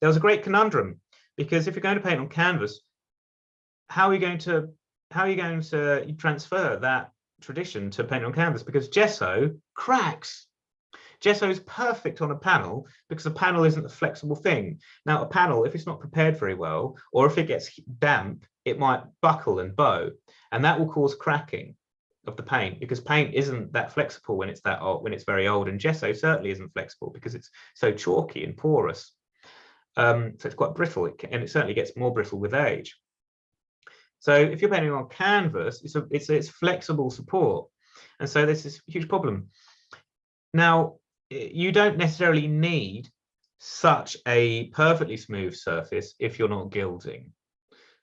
there was a great conundrum, because if you're going to paint on canvas, how are you going to transfer that tradition to paint on canvas? Because gesso cracks. Gesso is perfect on a panel because a panel isn't a flexible thing. Now, a panel, if it's not prepared very well, or if it gets damp, it might buckle and bow, and that will cause cracking of the paint, because paint isn't that flexible when it's that old, when it's very old, and gesso certainly isn't flexible because it's so chalky and porous. So it's quite brittle, and it certainly gets more brittle with age. So if you're painting on canvas, it's flexible support, and so this is a huge problem. Now, you don't necessarily need such a perfectly smooth surface if you're not gilding.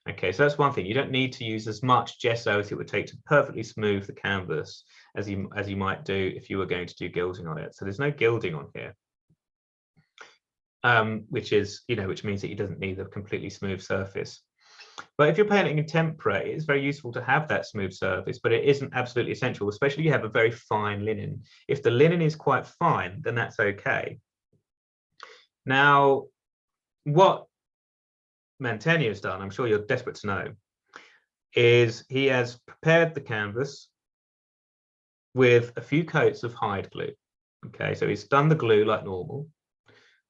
Okay, so that's one thing. You don't need to use as much gesso as it would take to perfectly smooth the canvas as you might do if you were going to do gilding on it. So there's no gilding on here, which means that it doesn't need a completely smooth surface. But if you're painting in tempera, it is very useful to have that smooth surface, but it isn't absolutely essential, especially if you have a very fine linen. If the linen is quite fine, then that's okay. Now, what Mantegna has done, I'm sure you're desperate to know, is he has prepared the canvas with a few coats of hide glue. Okay, so he's done the glue like normal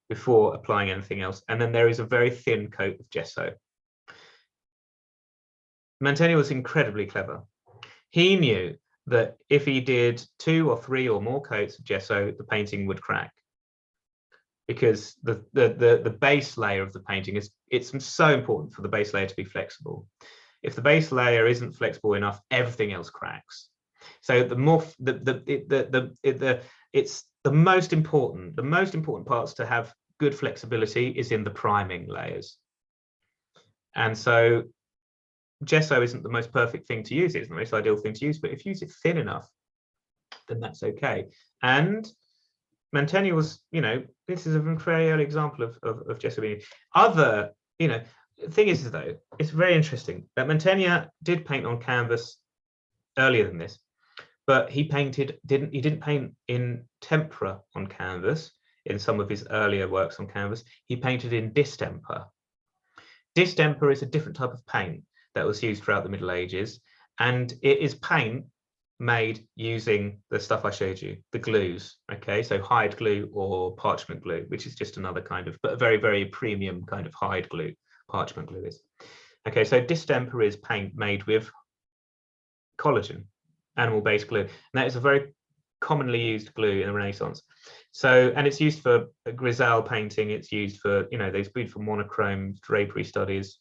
before applying anything else, and then there is a very thin coat of gesso. Mantegna was incredibly clever. He knew that if he did 2 or 3 or more coats of gesso, the painting would crack, because the base layer of the painting it's so important for the base layer to be flexible. If the base layer isn't flexible enough, everything else cracks. So it's the most important parts to have good flexibility is in the priming layers. And so gesso isn't the most perfect thing to use, it's the most ideal thing to use, but if you use it thin enough, then that's okay. And Mantegna was, this is a very early example of gesso being other, the thing is though, it's very interesting that Mantegna did paint on canvas earlier than this, but he didn't paint in tempera on canvas in some of his earlier works on canvas. He painted in distemper Distemper is a different type of paint that was used throughout the Middle Ages, and it is paint made using the stuff I showed you, the glues. Okay, so hide glue or parchment glue, which is just another kind of, but a very, very premium kind of hide glue. Parchment glue is. Okay, so distemper is paint made with collagen, animal-based glue, and that is a very commonly used glue in the Renaissance. So, and it's used for grisaille painting. It's used for, you know, those beautiful monochrome drapery studies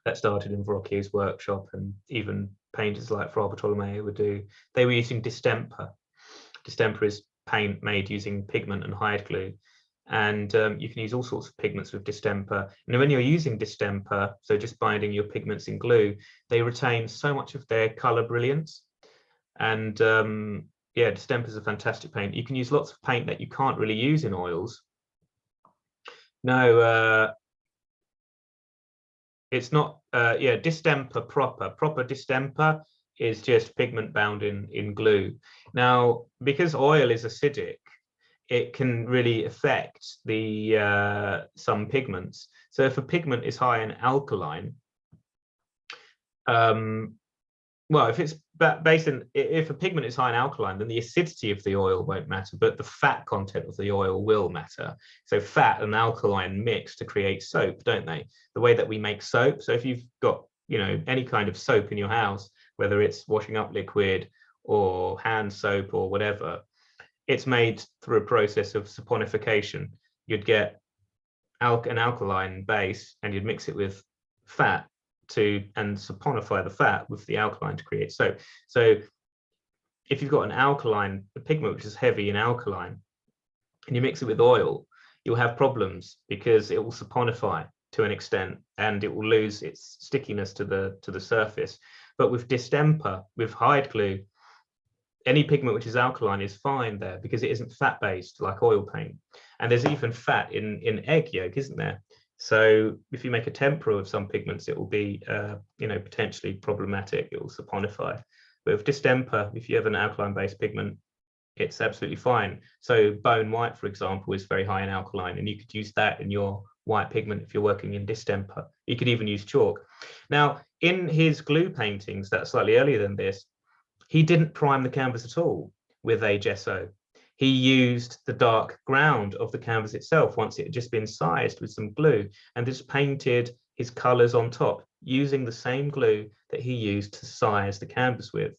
that started in Verrocchio's workshop, and even painters like Fra Bartolomeo would do. They were using distemper. Distemper is paint made using pigment and hide glue. And you can use all sorts of pigments with distemper. And when you're using distemper, so just binding your pigments in glue, they retain so much of their color brilliance. And yeah, distemper is a fantastic paint. You can use lots of paint that you can't really use in oils. No, it's not, yeah, distemper proper distemper is just pigment bound in glue. Now, because oil is acidic, it can really affect the some pigments. So if a pigment is high in alkaline, well, if it's based in, if a pigment is high in alkaline, then the acidity of the oil won't matter, but the fat content of the oil will matter. So fat and alkaline mix to create soap, don't they? The way that we make soap. So if you've got, you know, any kind of soap in your house, whether it's washing up liquid or hand soap or whatever, it's made through a process of saponification. You'd get an alkaline base and you'd mix it with fat and saponify the fat with the alkaline to create soap. So if you've got an alkaline, a pigment which is heavy in alkaline, and you mix it with oil, you'll have problems because it will saponify to an extent and it will lose its stickiness to the surface. But with distemper, with hide glue, any pigment which is alkaline is fine there because it isn't fat based like oil paint. And there's even fat in egg yolk, isn't there? So if you make a tempera of some pigments, it will be, you know, potentially problematic. It will saponify. But with distemper, if you have an alkaline-based pigment, it's absolutely fine. So bone white, for example, is very high in alkaline, and you could use that in your white pigment if you're working in distemper. You could even use chalk. Now, in his glue paintings that are slightly earlier than this, he didn't prime the canvas at all with a gesso. He used the dark ground of the canvas itself once it had just been sized with some glue, and just painted his colors on top using the same glue that he used to size the canvas with.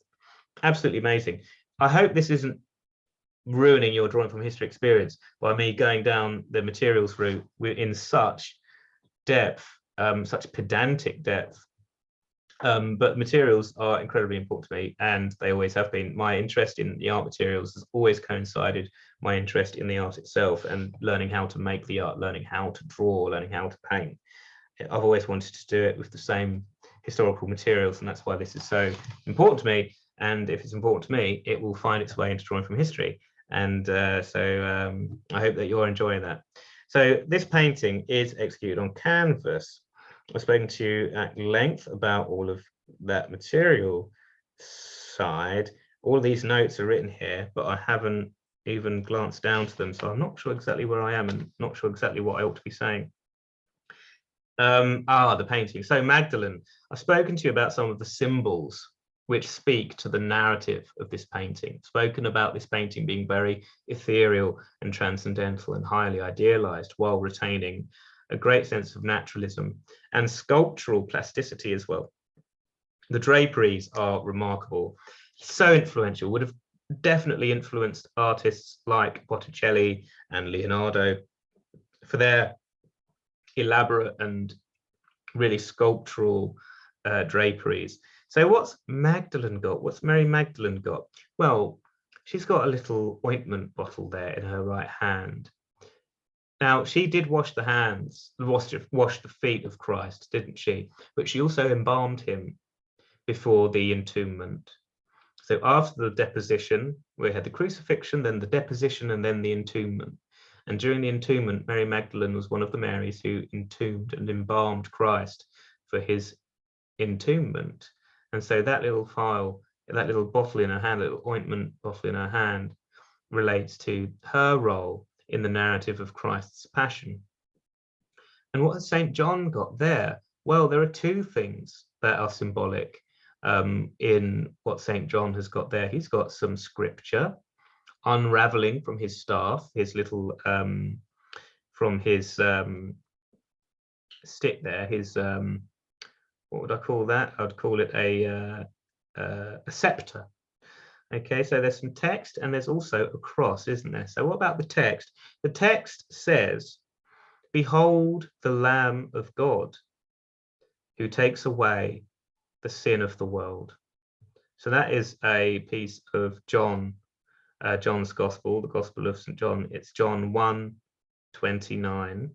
Absolutely amazing. I hope this isn't ruining your drawing from history experience by me going down the materials route in such depth, such pedantic depth. But materials are incredibly important to me, and they always have been. My interest in the art materials has always coincided my interest in the art itself, and learning how to make the art, learning how to draw, learning how to paint. I've always wanted to do it with the same historical materials, and that's why this is so important to me. And if it's important to me, it will find its way into drawing from history. And so I hope that you're enjoying that. So this painting is executed on canvas. I've spoken to you at length about all of that material side. All of these notes are written here, but I haven't even glanced down to them, so I'm not sure exactly where I am and not sure exactly what I ought to be saying. The painting. So Magdalene, I've spoken to you about some of the symbols which speak to the narrative of this painting. Spoken about this painting being very ethereal and transcendental and highly idealized, while retaining a great sense of naturalism and sculptural plasticity as well. The draperies are remarkable, so influential, would have definitely influenced artists like Botticelli and Leonardo for their elaborate and really sculptural draperies. So what's Magdalene got? What's Mary Magdalene got? Well, she's got a little ointment bottle there in her right hand. Now, she did wash the hands, wash the feet of Christ, didn't she? But she also embalmed him before the entombment. So after the deposition, we had the crucifixion, then the deposition, and then the entombment. And during the entombment, Mary Magdalene was one of the Marys who entombed and embalmed Christ for his entombment. And so that little phial, that little bottle in her hand, little ointment bottle in her hand, relates to her role in the narrative of Christ's passion. And what has St. John got there? Well, there are two things that are symbolic in what St. John has got there. He's got some scripture unraveling from his staff, his little, from his stick there, his, what would I call that? I'd call it a scepter. Okay, so there's some text and there's also a cross, isn't there? So what about the text? The text says, "Behold the Lamb of God who takes away the sin of the world." So that is a piece of John's Gospel, the Gospel of St. John. It's John 1:29.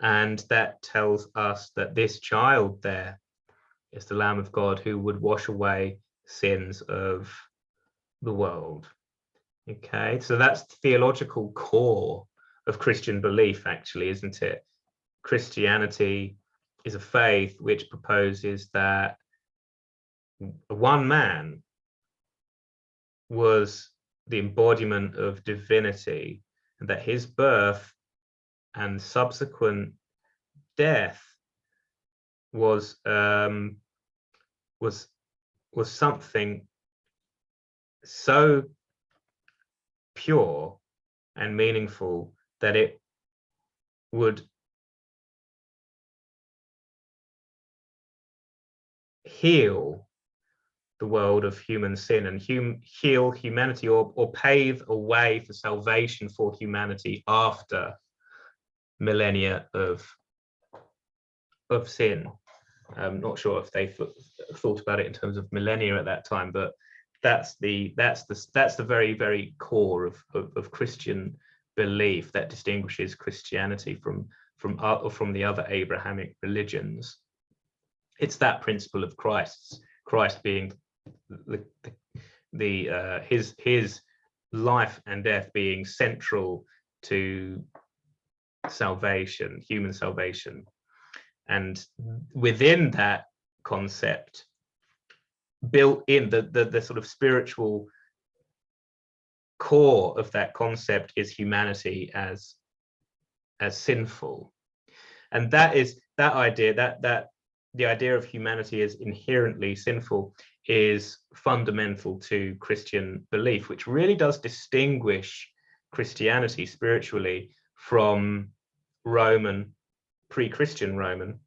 And that tells us that this child there is the Lamb of God who would wash away sins of the world. Okay, so that's the theological core of Christian belief, actually, isn't it? Christianity is a faith which proposes that one man was the embodiment of divinity, and that his birth and subsequent death was something so pure and meaningful that it would heal the world of human sin and heal humanity, or pave a way for salvation for humanity after millennia of sin. I'm not sure if they thought about it in terms of millennia at that time, but that's the very, very core of Christian belief that distinguishes Christianity from the other Abrahamic religions. It's that principle of Christ being his life and death being central to salvation, human salvation. And within that concept, built in the sort of spiritual core of that concept is humanity as sinful. And that is that idea, that the idea of humanity as inherently sinful is fundamental to Christian belief, which really does distinguish Christianity spiritually from Roman, pre-Christian Roman.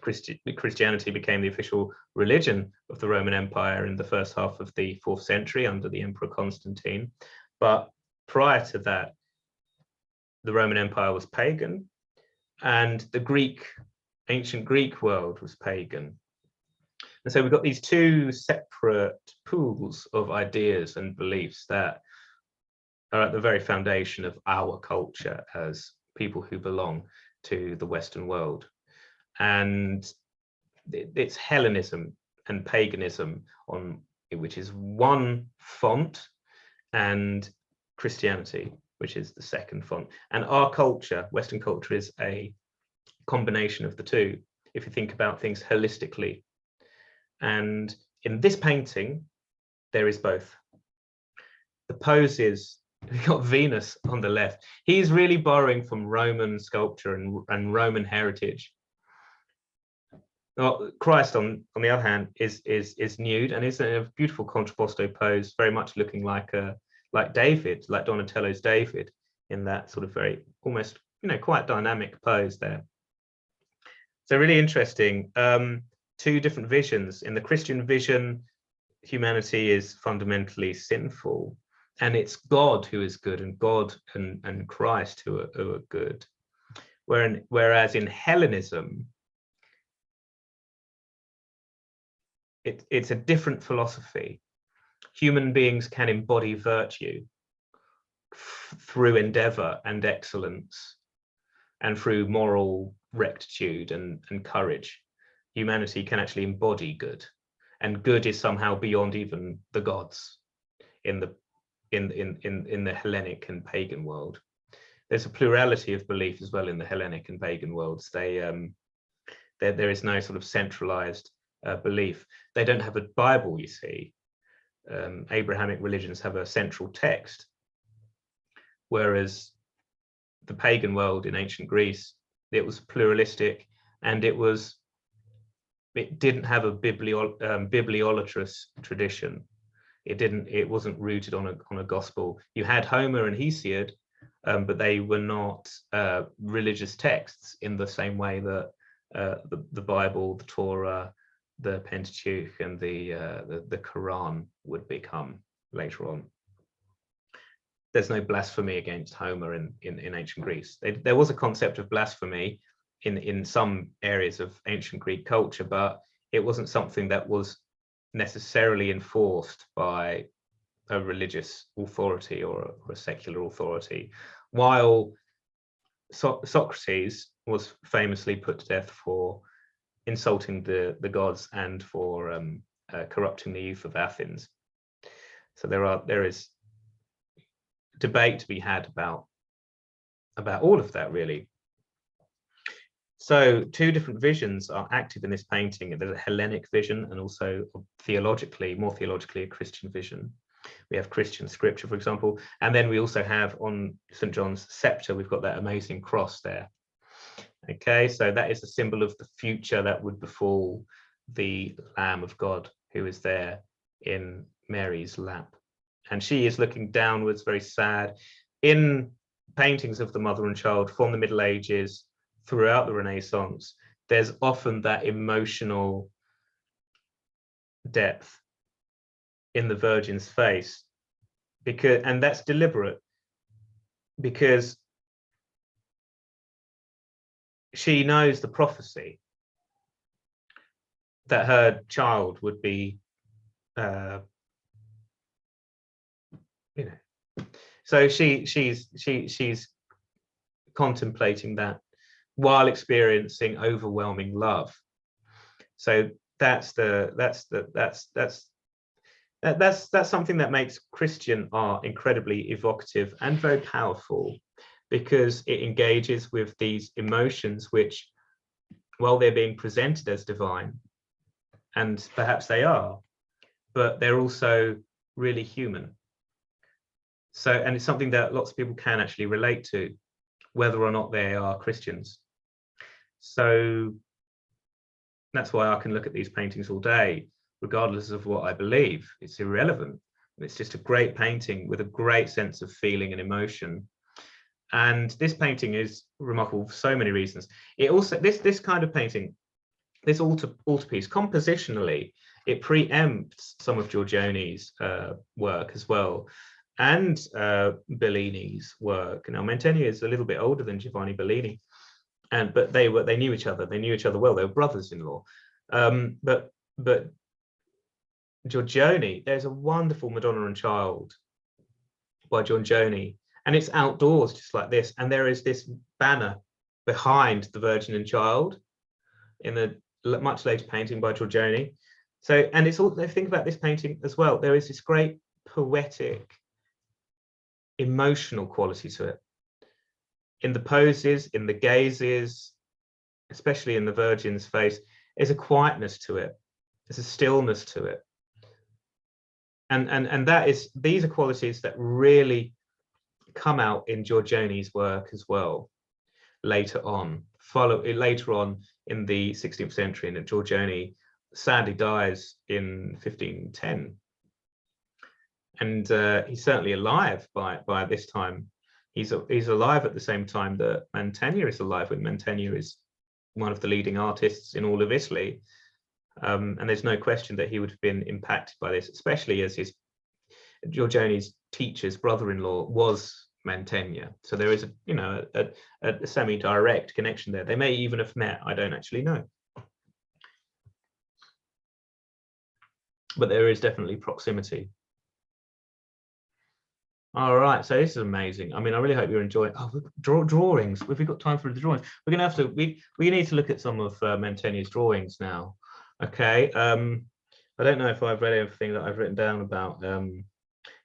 Christianity became the official religion of the Roman Empire in the first half of the 4th century under the Emperor Constantine. But prior to that, the Roman Empire was pagan, and the ancient Greek world was pagan. And so we've got these two separate pools of ideas and beliefs that are at the very foundation of our culture as people who belong to the Western world. And it's Hellenism and paganism, which is one font, and Christianity, which is the second font. And our culture, Western culture, is a combination of the two, if you think about things holistically. And in this painting, there is both. The poses, we've got Venus on the left. He's really borrowing from Roman sculpture and Roman heritage. Well, Christ, on the other hand, is nude and is in a beautiful contrapposto pose, very much looking like David, like Donatello's David, in that sort of very almost quite dynamic pose there. So really interesting. Two different visions. In the Christian vision, humanity is fundamentally sinful, and it's God who is good, and God and Christ who are good. Whereas in Hellenism, it's a different philosophy. Human beings can embody virtue through endeavor and excellence, and through moral rectitude and courage. Humanity can actually embody good, and good is somehow beyond even the gods in the Hellenic and pagan world. There's a plurality of belief as well in the Hellenic and pagan worlds. There is no sort of centralized belief. They don't have a Bible, you see. Abrahamic religions have a central text, whereas the pagan world in ancient Greece it was pluralistic, and it didn't have a bibliolatrous tradition. It wasn't rooted on a gospel. You had Homer and Hesiod, but they were not religious texts in the same way that the Bible, the Torah, the Pentateuch, and the Quran would become later on. There's no blasphemy against Homer in ancient Greece. There was a concept of blasphemy in some areas of ancient Greek culture, but it wasn't something that was necessarily enforced by a religious authority or a secular authority. While Socrates was famously put to death for insulting the gods and for corrupting the youth of Athens. So there is debate to be had about all of that, really. So two different visions are active in this painting. There's a Hellenic vision and also more theologically, a Christian vision. We have Christian scripture, for example, and then we also have on St. John's scepter, we've got that amazing cross there. Okay, so that is a symbol of the future that would befall the Lamb of God who is there in Mary's lap. And she is looking downwards, very sad. In paintings of the mother and child from the Middle Ages throughout the Renaissance, there's often that emotional depth in the Virgin's face, and that's deliberate, because she knows the prophecy that her child would be so she's contemplating that while experiencing overwhelming love. So that's something that makes Christian art incredibly evocative and very powerful, because it engages with these emotions which, while they're being presented as divine, and perhaps they are, but they're also really human. So, and it's something that lots of people can actually relate to, whether or not they are Christians. So that's why I can look at these paintings all day, regardless of what I believe. It's irrelevant. It's just a great painting with a great sense of feeling and emotion. And this painting is remarkable for so many reasons. It also, this kind of painting, this altarpiece, compositionally, it preempts some of Giorgione's work as well, and Bellini's work. Now, Mantegna is a little bit older than Giovanni Bellini, but they knew each other. They knew each other well. They were brothers-in-law. But Giorgione, there's a wonderful Madonna and Child by Giorgione, and it's outdoors just like this. And there is this banner behind the Virgin and Child in a much later painting by Giorgione. So, and it's all, think about this painting as well. There is this great poetic, emotional quality to it. In the poses, in the gazes, especially in the Virgin's face, there's a quietness to it. There's a stillness to it. And that is, these are qualities that really come out in Giorgione's work as well. Later on in the 16th century, and Giorgione sadly dies in 1510. And he's certainly alive by this time. He's alive at the same time that Mantegna is alive, when Mantegna is one of the leading artists in all of Italy. And there's no question that he would have been impacted by this, especially as Giorgione's teacher's brother-in-law was Mantegna. So there is a semi-direct connection there. They may even have met, I don't actually know. But there is definitely proximity. All right, so this is amazing. I mean, I really hope you're enjoying. Oh, drawings. If we've got time for the drawings, we're gonna have to. We need to look at some of Mantegna's drawings now. Okay. I don't know if I've read everything that I've written down about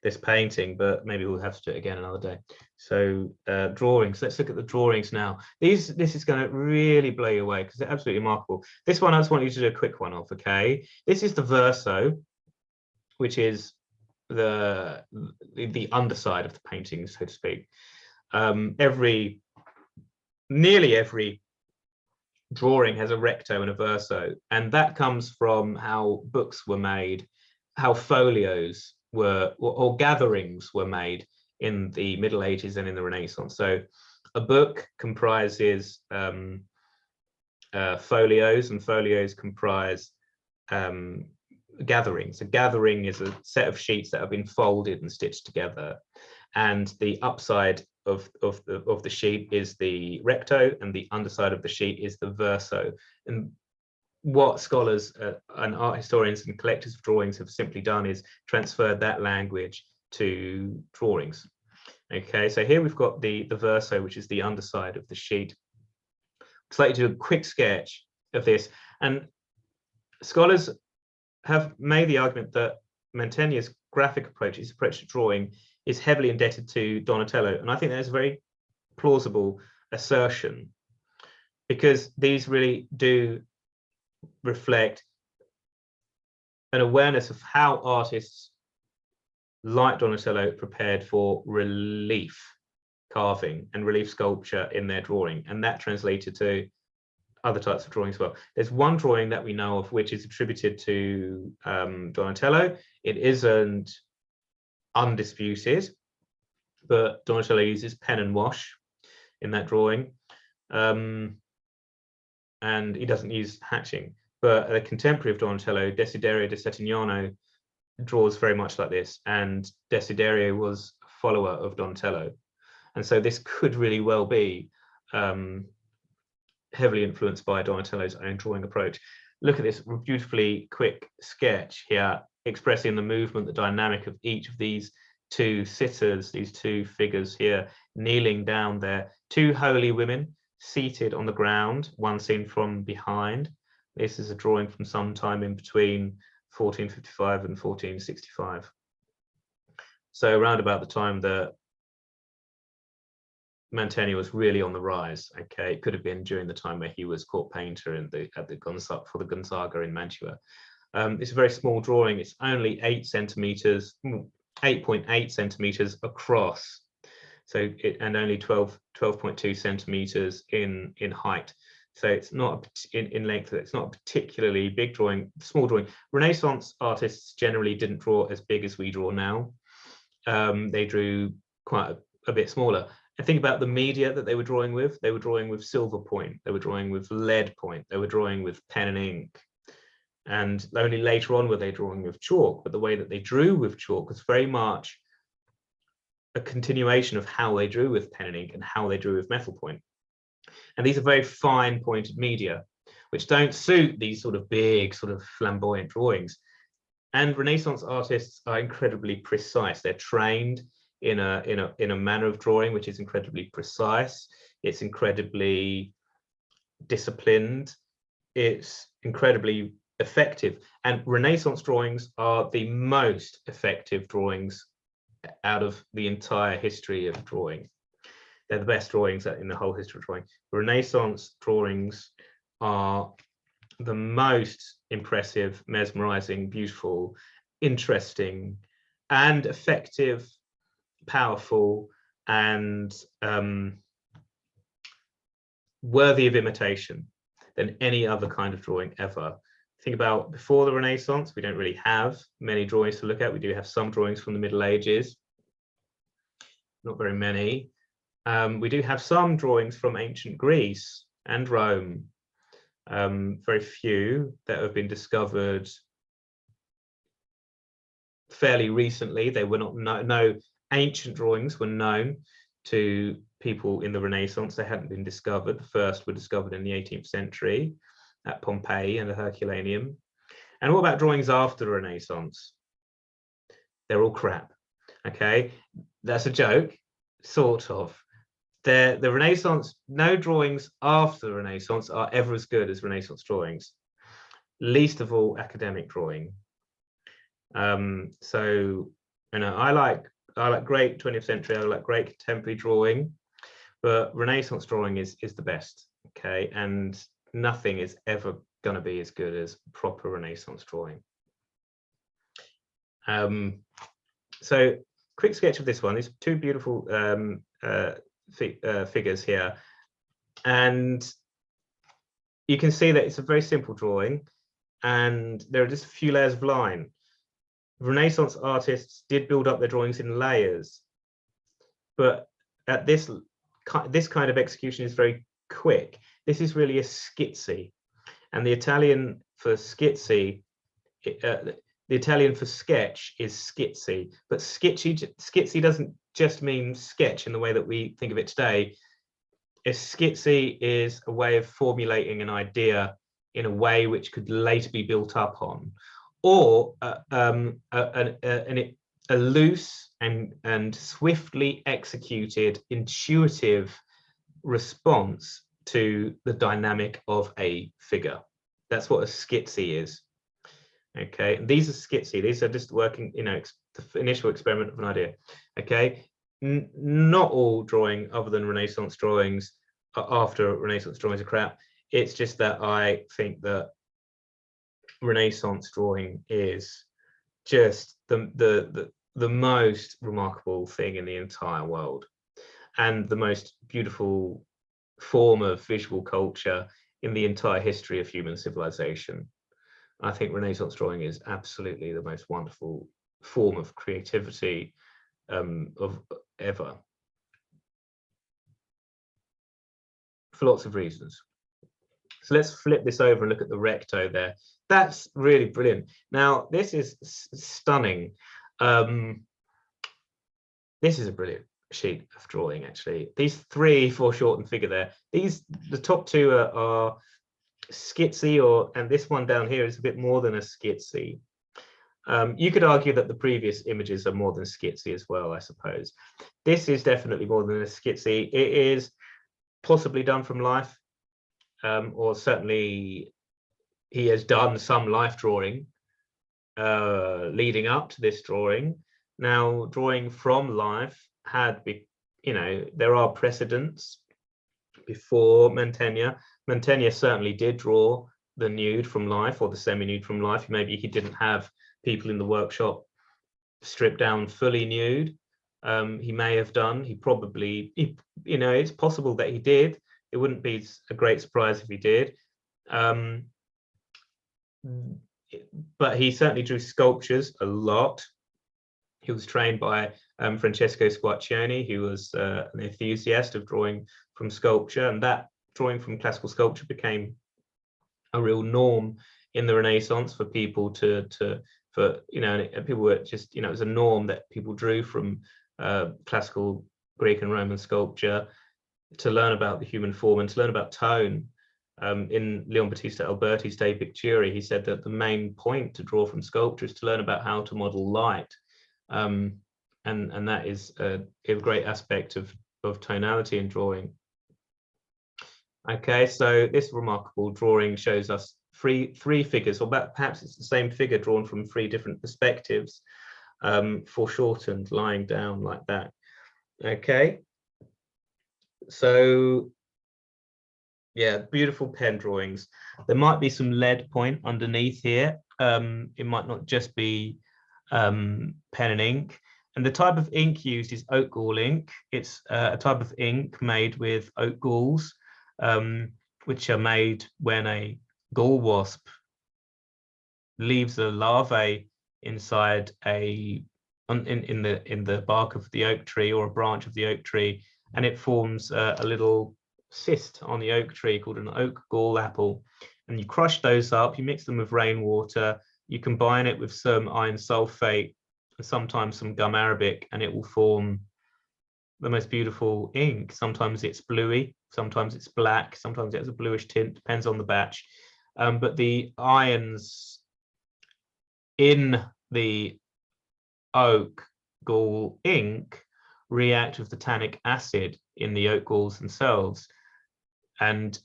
this painting, but maybe we'll have to do it again another day. So drawings. Let's look at the drawings now. This is going to really blow you away because they're absolutely remarkable. This one I just want you to do a quick one of. Okay. This is the verso, which is the underside of the painting, so to speak. Nearly every drawing has a recto and a verso, and that comes from how books were made, how folios were, or gatherings were made in the Middle Ages and in the Renaissance. So a book comprises folios, and folios comprise gatherings. A gathering is a set of sheets that have been folded and stitched together, and the upside of the sheet is the recto, and the underside of the sheet is the verso. And what scholars and art historians and collectors of drawings have simply done is transferred that language to drawings. Okay, so here we've got the verso, which is the underside of the sheet. I'd like to do a quick sketch of this, and scholars have made the argument that Mantegna's graphic approach, his approach to drawing, is heavily indebted to Donatello, and I think that's a very plausible assertion, because these really do reflect an awareness of how artists like Donatello prepared for relief carving and relief sculpture in their drawing, and that translated to other types of drawing as well. There's one drawing that we know of which is attributed to Donatello. It isn't undisputed, but Donatello uses pen and wash in that drawing, and he doesn't use hatching. But a contemporary of Donatello, Desiderio de Settignano, draws very much like this, and Desiderio was a follower of Donatello, and so this could really well be heavily influenced by Donatello's own drawing approach. Look at this beautifully quick sketch here, expressing the movement, the dynamic of each of these two sitters, these two figures here, kneeling down there. Two holy women seated on the ground, one seen from behind. This is a drawing from some time in between 1455 and 1465. So around about the time that Mantegna was really on the rise. Okay, it could have been during the time where he was court painter in at the for the Gonzaga in Mantua. It's a very small drawing. It's only 8 centimeters, 8.8 centimeters across. So and only 12.2 centimeters in height. So it's not in length. It's not a particularly big drawing, small drawing. Renaissance artists generally didn't draw as big as we draw now. They drew quite a bit smaller. And think about the media that they were drawing with. They were drawing with silver point. They were drawing with lead point. They were drawing with pen and ink. And only later on were they drawing with chalk. But the way that they drew with chalk was very much a continuation of how they drew with pen and ink and how they drew with metal point. And these are very fine pointed media, which don't suit these sort of big, sort of flamboyant drawings. And Renaissance artists are incredibly precise. They're trained in a manner of drawing which is incredibly precise. It's incredibly disciplined. It's incredibly effective. And Renaissance drawings are the most effective drawings out of the entire history of drawing. They're the best drawings in the whole history of drawing. Renaissance drawings are the most impressive, mesmerizing, beautiful, interesting, and effective, powerful, and worthy of imitation than any other kind of drawing ever. Think about before the Renaissance, we don't really have many drawings to look at. We do have some drawings from the Middle Ages, not very many. We do have some drawings from ancient Greece and Rome, very few that have been discovered fairly recently. They were not, no ancient drawings were known to people in the Renaissance. They hadn't been discovered. The first were discovered in the 18th century at Pompeii and the Herculaneum. And what about drawings after the Renaissance? They're all crap. Okay, that's a joke, sort of. The Renaissance, no drawings after the Renaissance are ever as good as Renaissance drawings, least of all academic drawing. So, you know, I like great 20th century, I like great contemporary drawing, but Renaissance drawing is the best, okay? And nothing is ever going to be as good as proper Renaissance drawing. So, quick sketch of this one. These two beautiful figures here, and you can see that it's a very simple drawing, and there are just a few layers of line. Renaissance artists did build up their drawings in layers, but at this kind of execution is very quick. This is really a schizzy, and the Italian for schizzy, the Italian for sketch is schizzy, but schizzy doesn't just mean sketch in the way that we think of it today. A schizzy is a way of formulating an idea in a way which could later be built up on, or a loose and swiftly executed intuitive response to the dynamic of a figure. That's what a schizzy is. Okay, and these are schizzy. These are just working, you know, the initial experiment of an idea. Okay, not all drawing other than Renaissance drawings after Renaissance drawings are crap. It's just that I think that Renaissance drawing is just the most remarkable thing in the entire world, and the most beautiful form of visual culture in the entire history of human civilization. I think Renaissance drawing is absolutely the most wonderful form of creativity of ever, for lots of reasons. So let's flip this over and look at the recto there. That's really brilliant. Now, this is stunning. This is a brilliant sheet of drawing, actually. These three foreshortened figure there. The top two are schizzy, and this one down here is a bit more than a schizzy. You could argue that the previous images are more than schizzy as well, I suppose. This is definitely more than a schizzy. It is possibly done from life, or certainly he has done some life drawing leading up to this drawing. Now, drawing from life there are precedents before Mantegna. Mantegna certainly did draw the nude from life, or the semi-nude from life. Maybe he didn't have people in the workshop stripped down fully nude. He may have done. It's possible that he did. It wouldn't be a great surprise if he did. But he certainly drew sculptures a lot. He was trained by Francesco Squarcioni, who was an enthusiast of drawing from sculpture, and that drawing from classical sculpture became a real norm in the Renaissance for people people were just, it was a norm that people drew from classical Greek and Roman sculpture to learn about the human form and to learn about tone. In Leon Battista Alberti's De Picturi, he said that the main point to draw from sculpture is to learn about how to model light. And that is a great aspect of tonality in drawing. Okay, so this remarkable drawing shows us three figures, or perhaps it's the same figure drawn from three different perspectives, foreshortened, lying down like that. Okay, so yeah, beautiful pen drawings. There might be some lead point underneath here. It might not just be pen and ink. And the type of ink used is oak gall ink. It's a type of ink made with oak galls, which are made when a gall wasp leaves a larvae inside in the bark of the oak tree, or a branch of the oak tree, and it forms a little cyst on the oak tree called an oak gall apple. And you crush those up, you mix them with rainwater, you combine it with some iron sulfate and sometimes some gum arabic, and it will form the most beautiful ink. Sometimes it's bluey, sometimes it's black, sometimes it has a bluish tint, depends on the batch. But the ions in the oak gall ink react with the tannic acid in the oak galls themselves and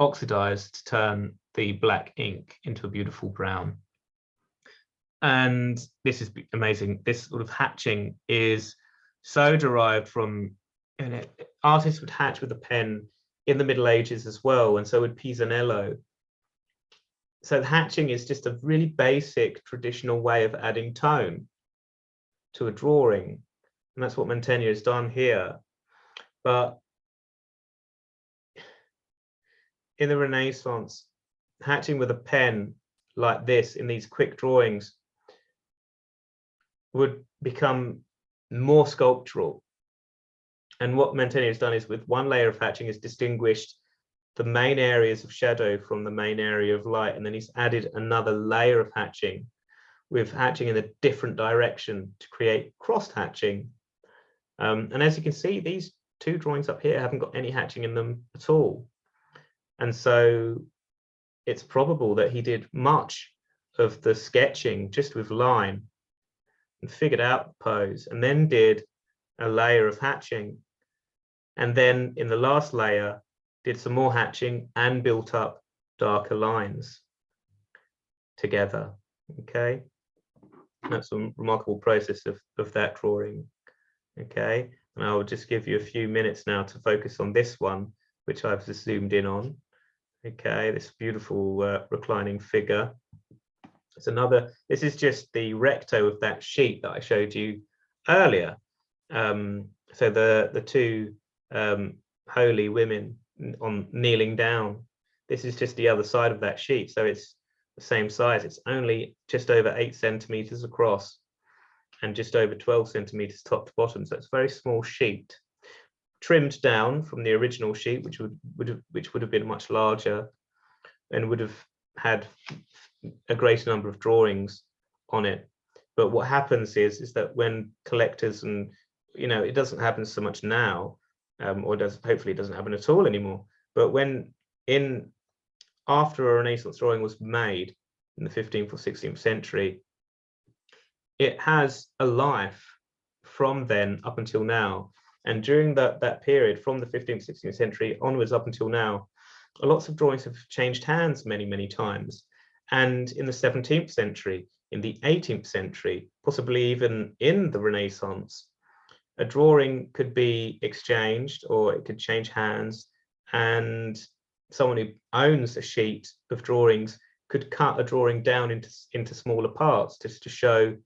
oxidize to turn the black ink into a beautiful brown. And this is amazing. This sort of hatching is so derived from, artists would hatch with a pen in the Middle Ages as well, and so would Pisanello. So the hatching is just a really basic traditional way of adding tone to a drawing, and that's what Mantegna has done here. But in the Renaissance, hatching with a pen like this in these quick drawings would become more sculptural. And what Mantegna has done is, with one layer of hatching, has distinguished the main areas of shadow from the main area of light, and then he's added another layer of hatching, with hatching in a different direction to create crossed hatching. And as you can see, these two drawings up here haven't got any hatching in them at all. And so it's probable that he did much of the sketching just with line and figured out the pose, and then did a layer of hatching. And then in the last layer, did some more hatching and built up darker lines together. Okay, that's a remarkable process of that drawing. Okay, and I will just give you a few minutes now to focus on this one, which I've just zoomed in on. Okay, this beautiful reclining figure. It's another, this is just the recto of that sheet that I showed you earlier. So the two holy women on kneeling down, this is just the other side of that sheet, so it's the same size. It's only just over 8 centimeters across and just over 12 centimeters top to bottom, so it's a very small sheet, trimmed down from the original sheet, which would have been much larger and would have had a greater number of drawings on it. But what happens is that when collectors, and it doesn't happen so much now, or hopefully it doesn't happen at all anymore, but when after a Renaissance drawing was made in the 15th or 16th century, it has a life from then up until now. And during that period, from the 15th, 16th century onwards up until now, lots of drawings have changed hands many times. And in the 17th century, in the 18th century, possibly even in the Renaissance, a drawing could be exchanged, or it could change hands, and someone who owns a sheet of drawings could cut a drawing down into smaller parts just to show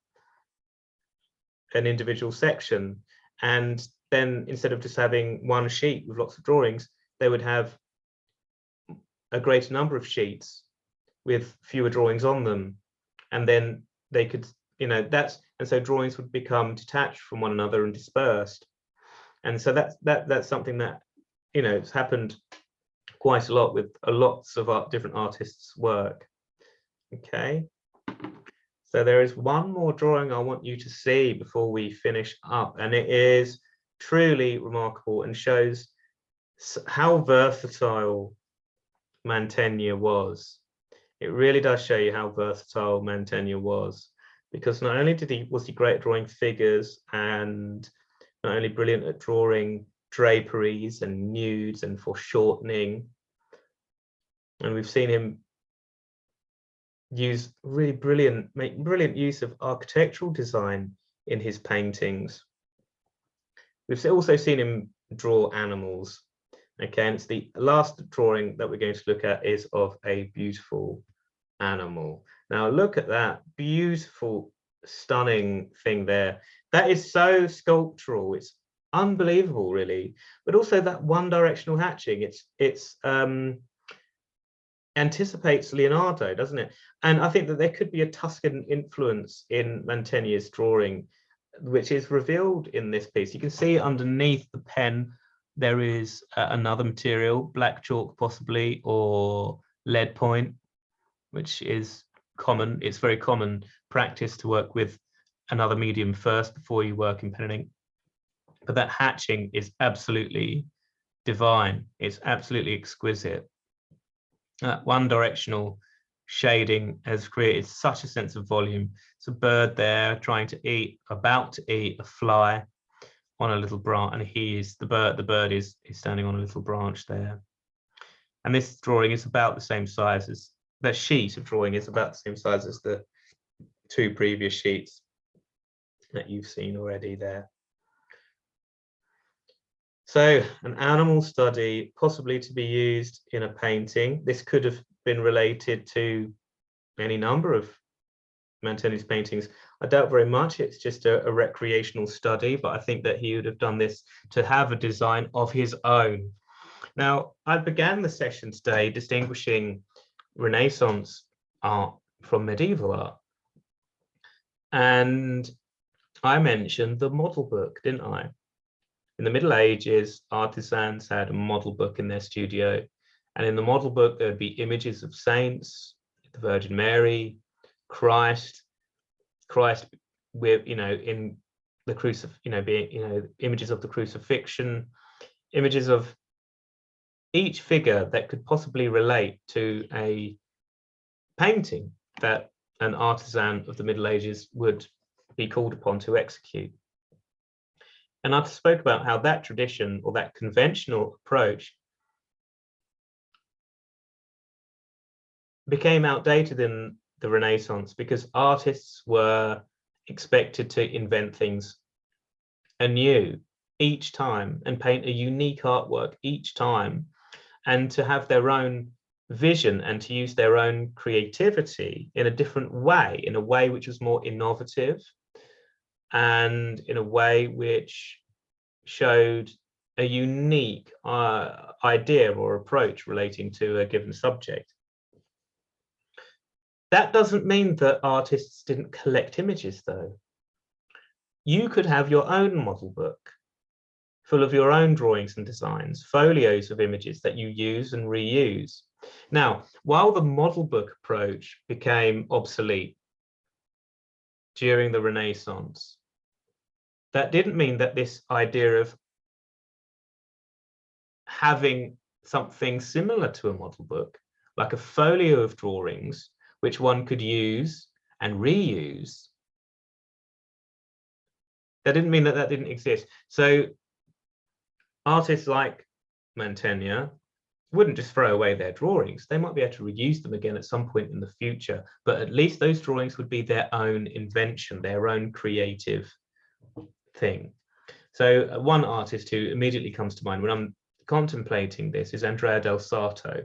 an individual section. And then instead of just having one sheet with lots of drawings, they would have a greater number of sheets with fewer drawings on them. And then they could, and so drawings would become detached from one another and dispersed. And so that's something that, it's happened quite a lot with lots of different artists' work. Okay. So there is one more drawing I want you to see before we finish up, and it is truly remarkable and shows how versatile Mantegna was. It really does show you how versatile Mantegna was, because not only was he great at drawing figures, and not only brilliant at drawing draperies and nudes and foreshortening, and we've seen him make brilliant use of architectural design in his paintings. We've also seen him draw animals. Okay, and it's the last drawing that we're going to look at is of a beautiful animal. Now look at that beautiful, stunning thing there. That is so sculptural. It's unbelievable, really. But also that one directional hatching, it's anticipates Leonardo, doesn't it? And I think that there could be a Tuscan influence in Mantegna's drawing, which is revealed in this piece. You can see underneath the pen there is another material, black chalk possibly, or lead point, which is common. It's very common practice to work with another medium first before you work in pen and ink. But that hatching is absolutely divine. It's absolutely exquisite. One directional shading has created such a sense of volume. It's a bird there trying to eat, about to eat a fly on a little branch, and the bird is standing on a little branch there. And this drawing is about the same size as that sheet of drawing is about the same size as the two previous sheets that you've seen already there. So an animal study, possibly to be used in a painting. This could have been related to any number of Mantegna's paintings. I doubt very much it's just a recreational study, but I think that he would have done this to have a design of his own. Now, I began the session today distinguishing Renaissance art from medieval art. And I mentioned the model book, didn't I? In the Middle Ages, artisans had a model book in their studio. And in the model book, there would be images of saints, the Virgin Mary, Christ with, in the being, images of the crucifixion, images of each figure that could possibly relate to a painting that an artisan of the Middle Ages would be called upon to execute. And I spoke about how that tradition or that conventional approach became outdated in the Renaissance because artists were expected to invent things anew each time and paint a unique artwork each time, and to have their own vision and to use their own creativity in a different way, in a way which was more innovative and in a way which showed a unique idea or approach relating to a given subject. That doesn't mean that artists didn't collect images, though. You could have your own model book full of your own drawings and designs, folios of images that you use and reuse. Now, while the model book approach became obsolete during the Renaissance, that didn't mean that this idea of having something similar to a model book, like a folio of drawings, which one could use and reuse, that didn't mean that that didn't exist. So artists like Mantegna wouldn't just throw away their drawings. They might be able to reuse them again at some point in the future, but at least those drawings would be their own invention, their own creative thing. So one artist who immediately comes to mind when I'm contemplating this is Andrea del Sarto.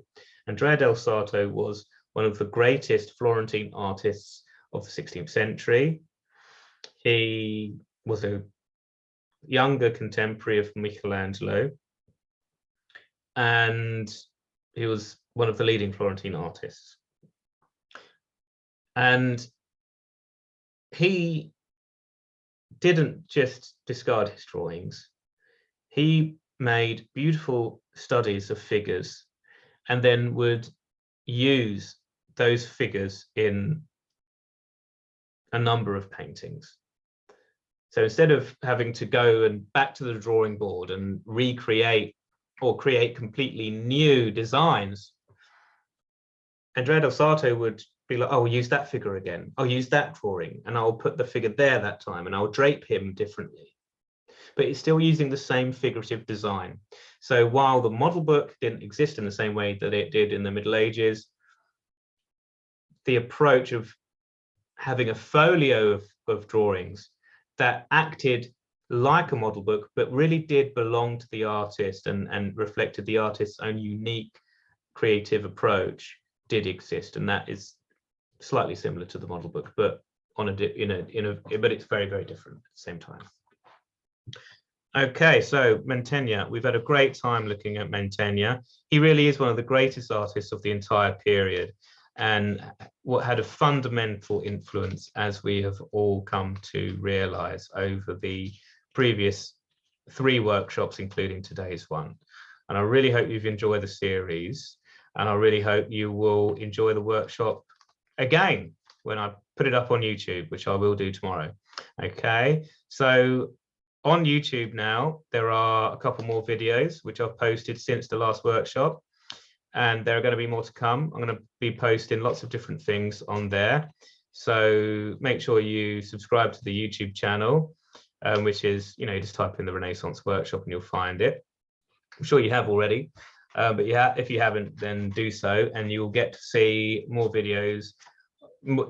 Andrea del Sarto was one of the greatest Florentine artists of the 16th century. He was a younger contemporary of Michelangelo, and he was one of the leading Florentine artists. And he didn't just discard his drawings. He made beautiful studies of figures and then would use those figures in a number of paintings. So instead of having to go and back to the drawing board and recreate or create completely new designs, Andrea del Sarto would be like, oh, I'll use that figure again. I'll use that drawing and I'll put the figure there that time and I'll drape him differently. But it's still using the same figurative design. So while the model book didn't exist in the same way that it did in the Middle Ages, the approach of having a folio of drawings that acted like a model book, but really did belong to the artist and reflected the artist's own unique creative approach did exist. And that is slightly similar to the model book, but on but it's very, very different at the same time. Okay, so Mantegna, we've had a great time looking at Mantegna. He really is one of the greatest artists of the entire period, and what had a fundamental influence, as we have all come to realize over the previous 3 workshops, including today's one. And I really hope you've enjoyed the series, and I really hope you will enjoy the workshop again when I put it up on YouTube, which I will do tomorrow. Okay, so on YouTube now, there are a couple more videos which I've posted since the last workshop, and there are going to be more to come. I'm going to be posting lots of different things on there. So make sure you subscribe to the YouTube channel, which is, just type in the Renaissance Workshop and you'll find it. I'm sure you have already, but yeah, if you haven't, then do so, and you'll get to see more videos,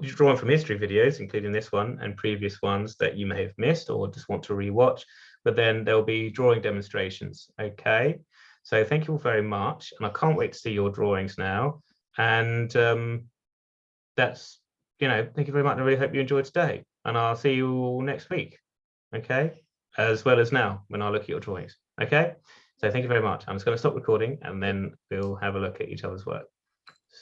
drawing from history videos, including this one and previous ones that you may have missed or just want to rewatch. But then there'll be drawing demonstrations. Okay, so thank you all very much, and I can't wait to see your drawings now. And that's, thank you very much. I really hope you enjoyed today, and I'll see you all next week. Okay, as well as now when I look at your drawings. Okay, So thank you very much. I'm just going to stop recording and then we'll have a look at each other's work.